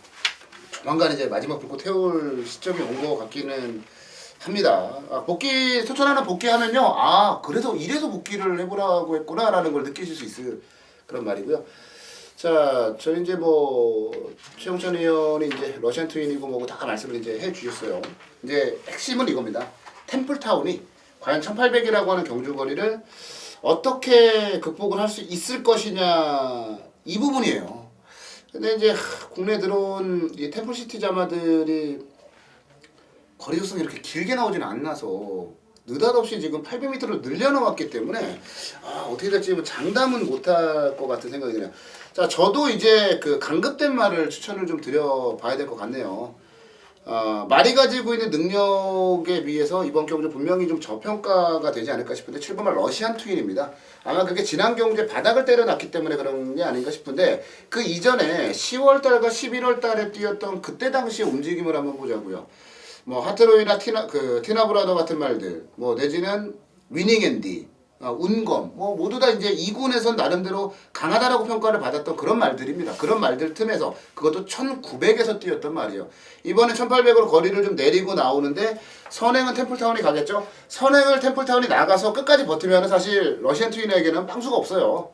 조만간 이제 마지막 불꽃 태울 시점이 온 것 같기는 합니다. 복귀 소천 하나 복귀하면요. 그래서 이래서 복귀를 해보라고 했구나라는 걸 느끼실 수 있을 그런 말이고요. 자, 저희 이제 뭐 최영찬 의원이 이제 러시안 트윈이고 뭐고 다 말씀을 이제 해주셨어요. 이제 핵심은 이겁니다. 템플타운이 과연 1800이라고 하는 경주거리를 어떻게 극복을 할 수 있을 것이냐 이 부분이에요. 근데 이제 국내 들어온 이 템플시티 자마들이 거리 조성이 이렇게 길게 나오지는 않나서 느닷없이 지금 800m로 늘려나왔기 때문에 어떻게 될지 뭐 장담은 못할 것 같은 생각이 드네요. 자, 저도 이제 그 강급된 말을 추천을 좀 드려봐야 될 것 같네요. 말이 가지고 있는 능력에 비해서 이번 경주 분명히 좀 저평가가 되지 않을까 싶은데 7번말 러시안 트윈입니다. 아마 그게 지난 경주에 바닥을 때려놨기 때문에 그런 게 아닌가 싶은데 그 이전에 10월달과 11월달에 뛰었던 그때 당시의 움직임을 한번 보자고요. 뭐 하트로이나 티나브라더 같은 말들, 뭐 내지는 위닝앤디, 운검, 뭐 모두 다 이제 2군에선 나름대로 강하다라고 평가를 받았던 그런 말들입니다. 그런 말들 틈에서 그것도 1900에서 뛰었던 말이에요. 이번에 1800으로 거리를 좀 내리고 나오는데 선행은 템플타운이 가겠죠. 선행을 템플타운이 나가서 끝까지 버티면 사실 러시안 트윈에게는 빵수가 없어요.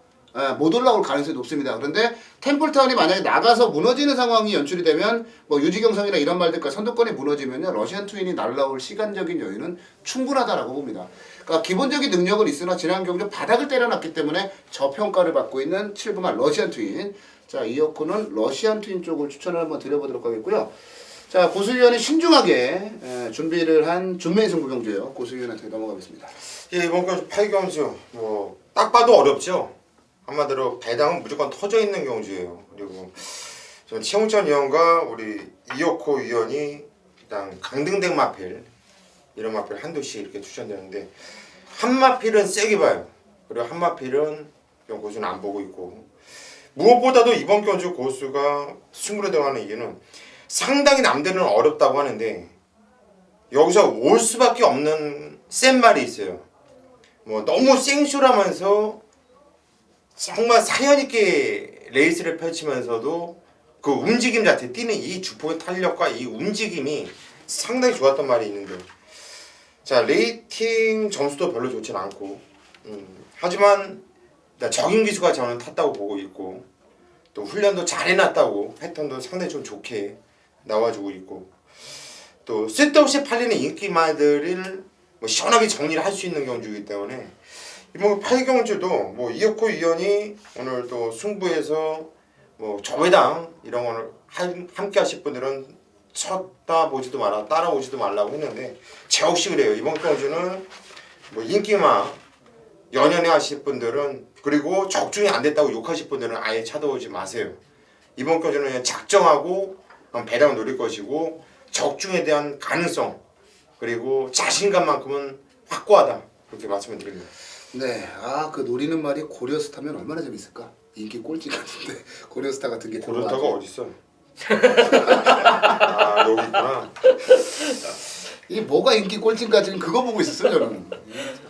못 올라올 가능성이 높습니다. 그런데 템플타운이 만약에 나가서 무너지는 상황이 연출이 되면 뭐 유지경성이나 이런 말들까지 선두권이 무너지면요 러시안 트윈이 날라올 시간적인 여유는 충분하다라고 봅니다. 그러니까 기본적인 능력은 있으나 지난 경주 바닥을 때려놨기 때문에 저평가를 받고 있는 7분할 러시안 트윈. 자, 이어코는 러시안 트윈 쪽을 추천을 한번 드려보도록 하겠고요. 자, 고수위원이 신중하게 준비를 한 준메인 승부 경주예요. 고수위원한테 넘어가겠습니다. 예, 이번 경주 8경주 뭐 딱 봐도 어렵죠. 한마디로 배당은 무조건 터져 있는 경주예요. 그리고 전 최홍천 위원과 우리 이어코 위원이 일단 강등된 마필 이런 마필 한두씩 이렇게 추천되는데 한 마필은 세게 봐요. 그리고 한 마필은 좀 고수는 안 보고 있고 무엇보다도 이번 경주 고수가 승부를 들어가는 이유는 상당히 남들은 어렵다고 하는데 여기서 올 수밖에 없는 센 말이 있어요. 뭐 너무 생쇼라면서 정말 사연 있게 레이스를 펼치면서도 그 움직임 자체 뛰는 이 주포의 탄력과 이 움직임이 상당히 좋았던 말이 있는데 자 레이팅 점수도 별로 좋진 않고 하지만 적임 기수가 저는 탔다고 보고 있고 또 훈련도 잘 해놨다고 패턴도 상당히 좀 좋게 나와주고 있고 또 쓸데없이 팔리는 인기마들을 뭐 시원하게 정리를 할 수 있는 경주이기 때문에 이번 8경주도 뭐 이어코 위원이 오늘 또 승부에서 뭐 저배당 이런 거를 함께 하실 분들은 쳐다보지도 마라 따라오지도 말라고 했는데 제 역시 그래요. 이번 경주는 뭐 인기마 연연해 하실 분들은 그리고 적중이 안 됐다고 욕하실 분들은 아예 찾아오지 마세요. 이번 경주는 그냥 작정하고 배당을 노릴 것이고 적중에 대한 가능성 그리고 자신감만큼은 확고하다 그렇게 말씀을 드립니다. 네, 아, 그 노리는 말이 고려스타면 얼마나 재밌을까? 인기 꼴찌 같은데 고려스타 같은 게 고려스타가 들어와서. 어딨어? 아 여기 있구나. 이게 뭐가 인기 꼴찌인가 지금 그거 보고 있었어요 저는.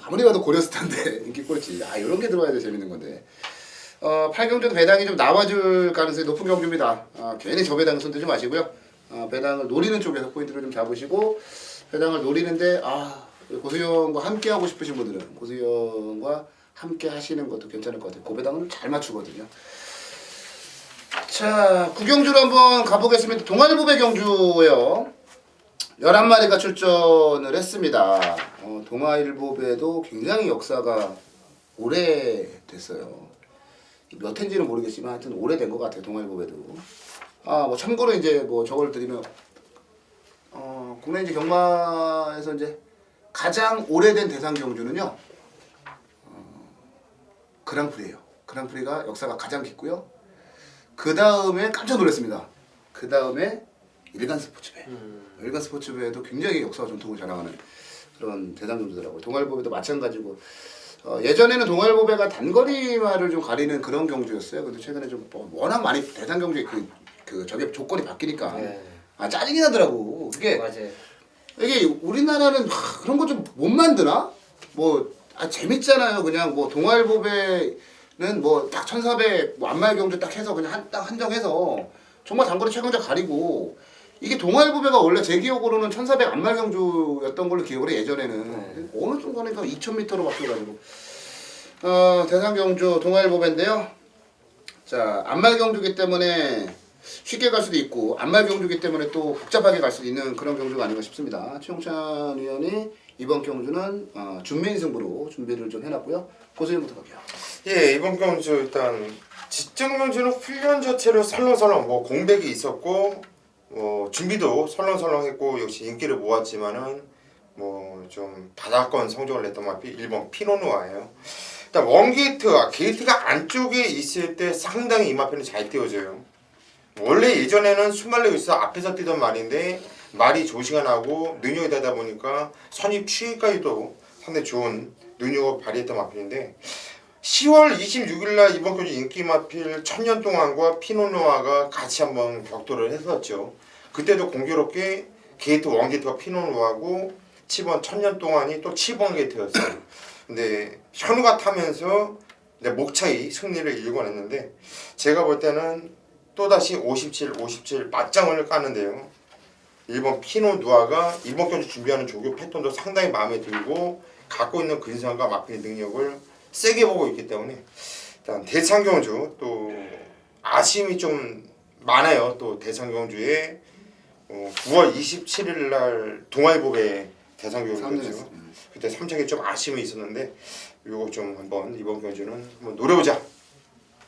아무리 봐도 고려스타인데 인기 꼴찌. 아, 이런 게 들어와야 돼 재밌는 건데. 8경주도 배당이 좀 나와줄 가능성이 높은 경주입니다. 괜히 저 배당 손대지 마시고요. 배당을 노리는 쪽에서 포인트를 좀 잡으시고 배당을 노리는데 고수영과 함께 하고 싶으신 분들은 고수영과 함께 하시는 것도 괜찮을 것 같아요. 고배당을 잘 맞추거든요. 자, 구경주로 한번 가보겠습니다. 동아일보배 경주예요. 11마리가 출전을 했습니다. 동아일보배도 굉장히 역사가 오래됐어요. 몇 회인지는 모르겠지만 하여튼 오래된 것 같아요. 동아일보배도. 뭐 참고로 이제 뭐 저걸 드리면 국내 이제 경마에서 이제 가장 오래된 대상 경주는요. 그랑프리예요. 그랑프리가 역사가 가장 깊고요. 그 다음에 깜짝 놀랐습니다. 그 다음에 일간 스포츠배. 일간 스포츠배도 굉장히 역사와 전통을 자랑하는 그런 대상 경주더라고요. 동아일보배도 마찬가지고 예전에는 동아일보배가 단거리말을 좀 가리는 그런 경주였어요. 근데 최근에 좀 워낙 많이 대상 경주에 저게 조건이 바뀌니까 네. 짜증이 나더라고. 맞아요. 이게 우리나라는 그런 거 좀 못 만드나? 뭐 재밌잖아요. 그냥 뭐 동아일보배는 뭐 딱 1400 뭐 안말 경주 딱 해서 그냥 딱 한정해서 정말 단거리 최강자 가리고 이게 동아일보배가 원래 제 기억으로는 1400 안말 경주였던 걸로 기억을 해 예전에는. 어느 순간에 2000m로 바뀌어가지고 대상 경주 동아일보배인데요. 자, 안말 경주기 때문에 쉽게 갈 수도 있고 안말 경주기 때문에 또 복잡하게 갈 수도 있는 그런 경주가 아닌가 싶습니다. 최용찬 위원이 이번 경주는 준메인 승부로 준비를 좀 해놨고요. 고수님부터 갈게요. 예, 이번 경주 일단 직전 경주는 훈련 자체로 설렁설렁 뭐 공백이 있었고 준비도 설렁설렁했고 역시 인기를 모았지만은 뭐 좀 바닥권 성적을 냈던 마피 1번 피노누아예요. 일단 게이트가 안쪽에 있을 때 상당히 이 마피는 잘 띄워져요. 원래 예전에는 순말레고 있어 앞에서 뛰던 말인데 말이 조시가 나고 능력이 되다 보니까 선입 추이까지도 상당히 좋은 능력을 발휘했던 마필인데 10월 26일날 이번 경주 인기 마필 천년 동안과 피노누아가 같이 한번 격돌을 했었죠. 그때도 공교롭게 게이트 1게이트가 피노누아고 7번 천년 동안이 또 7번 게이트였어요. 근데 현우가 타면서 목차이 승리를 일궈냈는데 제가 볼 때는 또다시 57 맞짱을 까는데요. 1번 피노누아가 이번 경주 준비하는 조교 패턴도 상당히 마음에 들고 갖고 있는 근성과 마필 능력을 세게 보고 있기 때문에 일단 대창 경주 또 아쉬움이 좀 많아요. 또 대창 경주에 9월 27일 날 동아일보배 대창 경주죠. 그때 3착에 좀 아쉬움이 있었는데 요거 좀 한번 이번 경주는 한번 노려보자.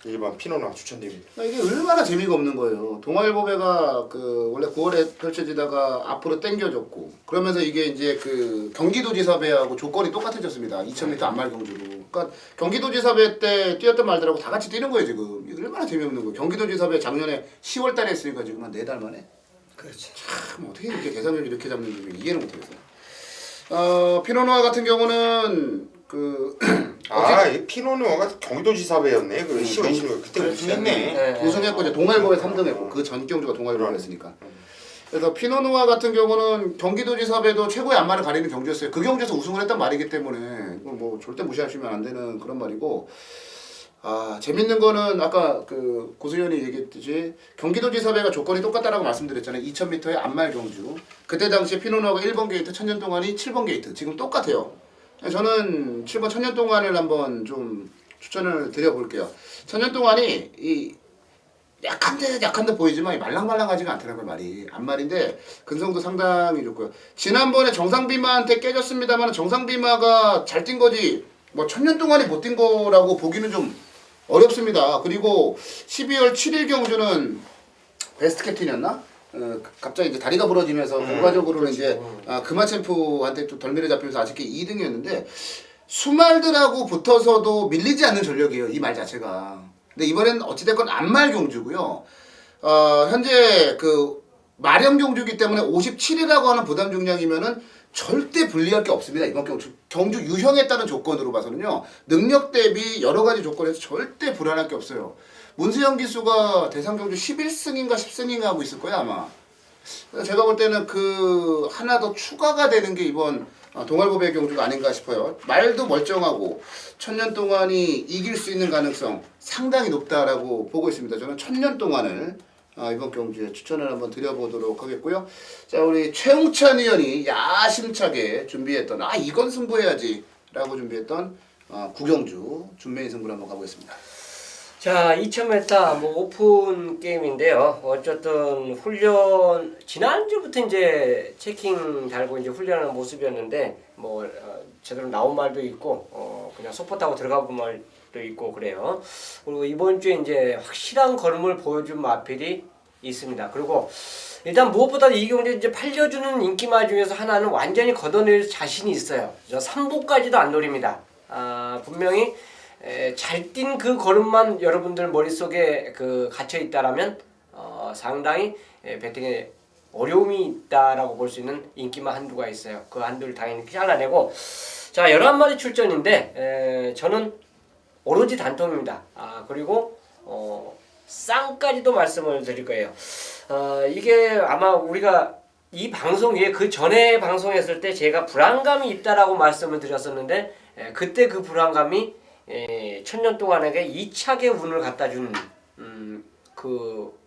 1번 피노누아 추천드립니다. 이게 얼마나 재미가 없는 거예요. 동아일보배가 그 원래 9월에 펼쳐지다가 앞으로 당겨졌고 그러면서 이게 이제 그 경기도지사배하고 조건이 똑같아졌습니다. 2000m 안말 경주로. 그러니까 경기도지사배 때 뛰었던 말들하고 다 같이 뛰는 거예요 지금. 이게 얼마나 재미없는 거예요. 경기도지사배 작년에 10월달에 했으니까 지금 한 4달 만에. 그렇지. 참 어떻게 이렇게 계산을 이렇게 잡는지 이해를 못하겠어요. 피노누아 같은 경우는 그 이 피노누아가 경기도지사배였네. 그 10월 26일 그때 우승했네. 네. 우승했고 이제 동아일보에 3등했고 그 전 경주가 동아일보가 했으니까. 그래서 피노누아 같은 경우는 경기도지사배도 최고의 안마를 가리는 경주였어요. 그 경주에서 우승을 했단 말이기 때문에 이건 뭐 절대 무시하시면 안 되는 그런 말이고. 재밌는 거는 아까 그 고수현이 얘기했듯이 경기도지사배가 조건이 똑같다라고 말씀드렸잖아요. 2000m의 안말 경주. 그때 당시에 피노누아가 1번 게이트 천년동안이 7번 게이트. 지금 똑같아요. 저는 7번 천년동안을 한번 좀 추천을 드려볼게요. 천년동안이 이 약한 듯 보이지만 말랑말랑하지가 않더라고요 말이. 안말인데 근성도 상당히 좋고요. 지난번에 정상비마한테 깨졌습니다만 정상비마가 잘 뛴 거지 뭐 천년 동안이 못 뛴 거라고 보기는 좀 어렵습니다. 그리고 12월 7일 경주는 베스트 캡틴이었나? 갑자기 이제 다리가 부러지면서 결과적으로는 이제 금화챔프한테 좀 덜미를 잡히면서 아쉽게 2등이었는데 수말들하고 붙어서도 밀리지 않는 전력이에요. 이 말 자체가. 근데 이번엔 어찌됐건 안말 경주고요. 현재 그 마령 경주기 때문에 57이라고 하는 부담 중량이면은 절대 불리할 게 없습니다. 이번 경주 유형에 따른 조건으로 봐서는요. 능력 대비 여러 가지 조건에서 절대 불안할 게 없어요. 문세영 기수가 대상 경주 11승인가 10승인가 하고 있을 거예요 아마. 제가 볼 때는 그 하나 더 추가가 되는 게 이번 동아일보배 경주가 아닌가 싶어요. 말도 멀쩡하고 천년 동안이 이길 수 있는 가능성 상당히 높다라고 보고 있습니다. 저는 천년 동안을 이번 경주에 추천을 한번 드려보도록 하겠고요. 자, 우리 최웅찬 의원이 야심차게 준비했던 이건 승부해야지 라고 준비했던 구경주 준메인 승부를 한번 가보겠습니다. 자, 2000m 뭐 오픈 게임인데요. 어쨌든 훈련 지난주부터 이제 체킹 달고 이제 훈련하는 모습이었는데 뭐 제대로 나온 말도 있고 그냥 소포 타고 들어가 본 말도 있고 그래요. 그리고 이번 주에 이제 확실한 걸음을 보여준 마필이 있습니다. 그리고 일단 무엇보다 이 경주 이제 팔려주는 인기마 중에서 하나는 완전히 걷어낼 자신이 있어요. 저 3보까지도 안 노립니다. 분명히 잘 뛴 그 걸음만 여러분들 머릿속에 그 갇혀 있다라면 상당히 배팅에 어려움이 있다라고 볼 수 있는 인기만 한두가 있어요. 그 한두를 당연히 잘라내고 자 11마리 출전인데 저는 오로지 단통입니다. 그리고 쌍까지도 말씀을 드릴 거예요. 이게 아마 우리가 이 방송 위에 그 전에 방송했을 때 제가 불안감이 있다라고 말씀을 드렸었는데 그때 그 불안감이 천년 동안에게 2차게 운을 갖다 준 그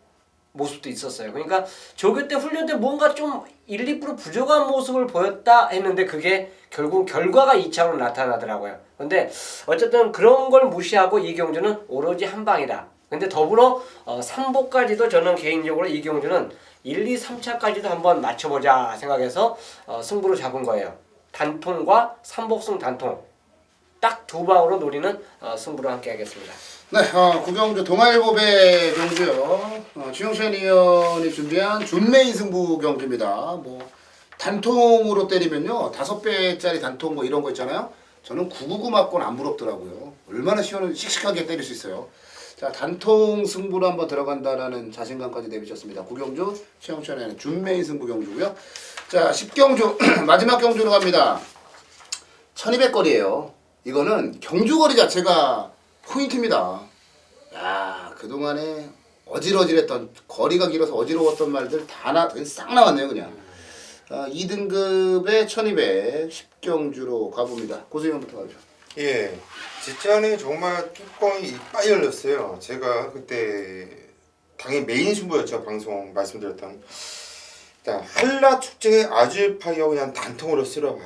모습도 있었어요. 그러니까 조교 때 훈련 때 뭔가 좀 1, 2% 부족한 모습을 보였다 했는데 그게 결국 결과가 2차로 나타나더라고요. 근데 어쨌든 그런 걸 무시하고 이 경주는 오로지 한 방이다. 근데 더불어 3보까지도 저는 개인적으로 이 경주는 1, 2, 3차까지도 한번 맞춰보자 생각해서 승부를 잡은 거예요. 단통과 3복승 단통 딱 두 방으로 노리는 승부를 함께 하겠습니다. 네, 구경주 동아일보배 경주요. 주영찬 의원이 준비한 준메인 승부 경주입니다. 뭐 단통으로 때리면요 5배짜리 단통 뭐 이런 거 있잖아요. 저는 999 맞고는 안 부럽더라고요. 얼마나 씩씩하게 때릴 수 있어요. 자, 단통 승부로 한번 들어간다라는 자신감까지 내비쳤습니다. 구경주 최영찬 의원의 준메인 승부 경주고요. 자, 10경주 마지막 경주로 갑니다. 1200거리예요. 이거는 경주거리 자체가 포인트입니다. 야, 그동안에 어질어질했던 거리가 길어서 어지러웠던 말들 싹 나왔네요 그냥. 2등급의 1200 10경주로 가봅니다. 고수형부터 가죠. 예, 직전에 정말 뚜껑이 이빨 열렸어요. 제가 그때 당연히 메인 승부였죠. 방송 말씀드렸던. 일단 한라 축제에 아주파이어 그냥 단통으로 쓸어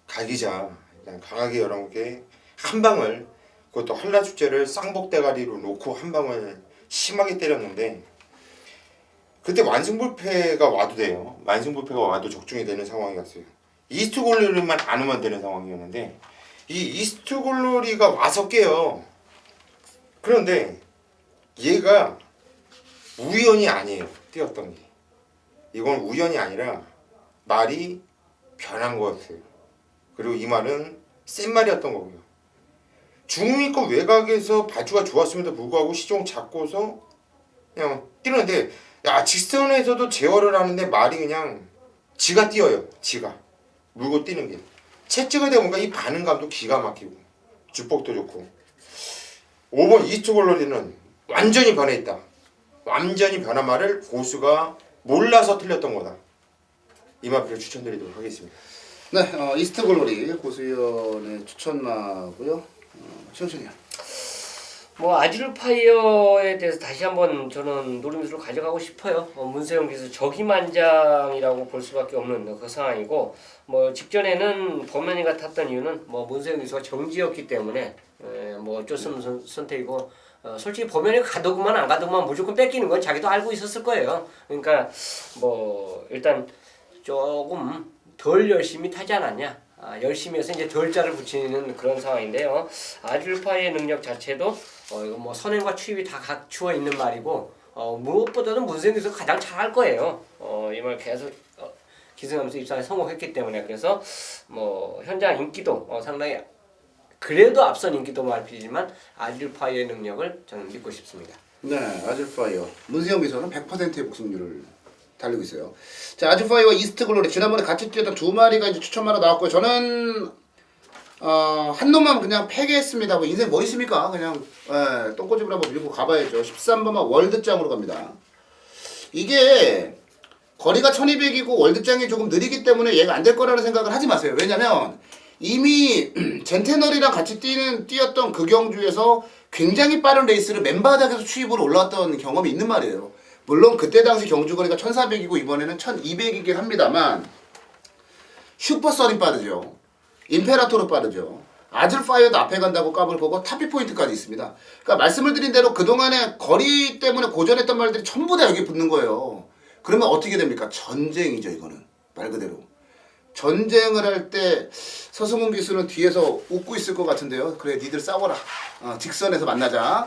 가기자 그냥 강하게 여러분께 한 방을 그것도 한라 축제를 쌍복 대가리로 놓고 한 방을 심하게 때렸는데 그때 완승불패가 와도 돼요. 완승불패가 와도 적중이 되는 상황이었어요. 이스트 골로리만 안 오면 되는 상황이었는데 이 이스트 골로리가 와서 깨요. 그런데 얘가 우연이 아니에요. 뛰었던 게. 이건 우연이 아니라 말이 변한 거였어요. 그리고 이 말은 센 말이었던 거고요. 중위권 외곽에서 발주가 좋았음에도 불구하고 시종 잡고서 그냥 뛰는데 야 직선에서도 제어를 하는데 말이 그냥 지가 뛰어요. 지가 물고 뛰는 게 채찍을 대보니까 이 반응감도 기가 막히고 주폭도 좋고 5번 이스트 골로리는 완전히 변해있다. 완전히 변한 말을 고수가 몰라서 틀렸던 거다. 이 마표를 추천드리도록 하겠습니다. 네, 이스트 골로리 고수위원의 추천마고요. 천천히요. 뭐 아줄파이어에 대해서 다시 한번 저는 노림수를 가져가고 싶어요. 문세영 기수 저기만장이라고 볼 수밖에 없는 그 상황이고 뭐 직전에는 범현이가 탔던 이유는 뭐 문세영 기수가 정지였기 때문에 뭐 어쩔 수 없는 선택이고 솔직히 범현이 가더구만 안 가더구만 무조건 뺏기는 건 자기도 알고 있었을 거예요. 그러니까 뭐 일단 조금 덜 열심히 타지 않았냐. 열심히 해서 이제 덜자를 붙이는 그런 상황인데요. 아줄파의 능력 자체도 이거 뭐 선행과 추입이 다 갖추어 있는 말이고 무엇보다도 문세영 기수가 가장 잘할 거예요. 이 말 계속 기승하면서 입상에 성공했기 때문에 그래서 뭐 현장 인기도 상당히 그래도 앞선 인기도 말피지만 아줄파의 능력을 저는 믿고 싶습니다. 네, 아줄파이어 문세영 기수는 100%의 복승률을 달리고 있어요. 자, 아줄파이어와 이스트 글로리 지난번에 같이 뛰었던 두 마리가 이제 추천마로 나왔고요. 저는 한 놈만 그냥 패기했습니다. 뭐 인생 뭐 있습니까? 그냥 똥꼬집을 한번 밀고 가봐야죠. 13번만 월드장으로 갑니다. 이게 거리가 1200이고 월드장이 조금 느리기 때문에 얘가 안 될 거라는 생각을 하지 마세요. 왜냐면 이미 젠테널이랑 같이 뛰었던 그 경주에서 굉장히 빠른 레이스를 맨바닥에서 추입으로 올라왔던 경험이 있는 말이에요. 물론 그때 당시 경주거리가 1400이고 이번에는 1200이긴 합니다만 슈퍼선이 빠르죠. 임페라토르 빠르죠. 아즐파이어도 앞에 간다고 까불거고 타피 포인트까지 있습니다. 그러니까 말씀을 드린 대로 그동안에 거리 때문에 고전했던 말들이 전부 다 여기 붙는 거예요. 그러면 어떻게 됩니까? 전쟁이죠. 이거는 말 그대로. 전쟁을 할 때 서승훈 기수는 뒤에서 웃고 있을 것 같은데요. 그래 니들 싸워라. 직선에서 만나자.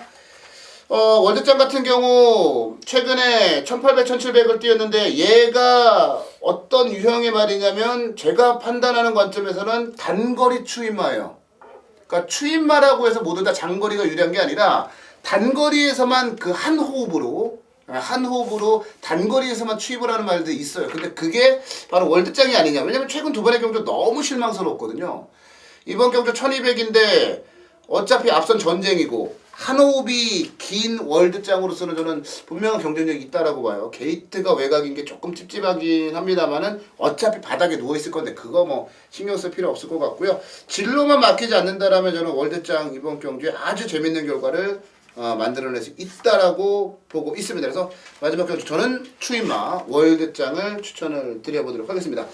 월드장 같은 경우 최근에 1800, 1700을 뛰었는데 얘가 어떤 유형의 말이냐면 제가 판단하는 관점에서는 단거리 추임마예요. 그러니까 추임마라고 해서 모두 다 장거리가 유리한 게 아니라 단거리에서만 그 한 호흡으로 단거리에서만 추입을 하는 말들이 있어요. 근데 그게 바로 월드장이 아니냐. 왜냐면 최근 두 번의 경주 너무 실망스러웠거든요. 이번 경주 1200인데 어차피 앞선 전쟁이고 한 호흡이 긴 월드장으로서는 저는 분명한 경쟁력이 있다라고 봐요. 게이트가 외곽인 게 조금 찝찝하긴 합니다만은 어차피 바닥에 누워 있을 건데 그거 뭐 신경 쓸 필요 없을 것 같고요. 진로만 막히지 않는다라면 저는 월드장 이번 경주에 아주 재밌는 결과를 만들어낼 수 있다라고 보고 있습니다. 그래서 마지막 경주 저는 추임마 월드장을 추천을 드려보도록 하겠습니다.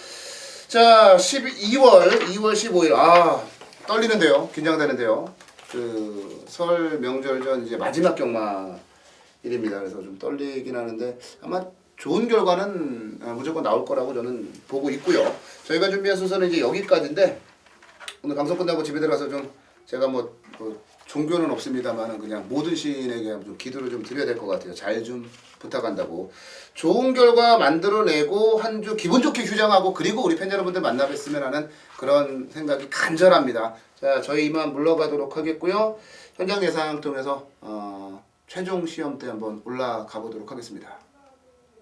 자, 2월 15일 떨리는데요. 긴장되는데요. 그 설 명절 전 이제 마지막 경마일입니다. 그래서 좀 떨리긴 하는데 아마 좋은 결과는 무조건 나올 거라고 저는 보고 있고요. 저희가 준비한 순서는 이제 여기까지인데 오늘 방송 끝나고 집에 들어가서 좀 제가 뭐 종교는 없습니다만 그냥 모든 시인에게 좀 기도를 좀 드려야 될 것 같아요. 잘 좀 부탁한다고. 좋은 결과 만들어내고 한 주 기분 좋게 휴장하고 그리고 우리 팬 여러분들 만나 뵀으면 하는 그런 생각이 간절합니다. 자, 저희 이만 물러가도록 하겠고요. 현장 예상 통해서 최종 시험 때 한번 올라가 보도록 하겠습니다.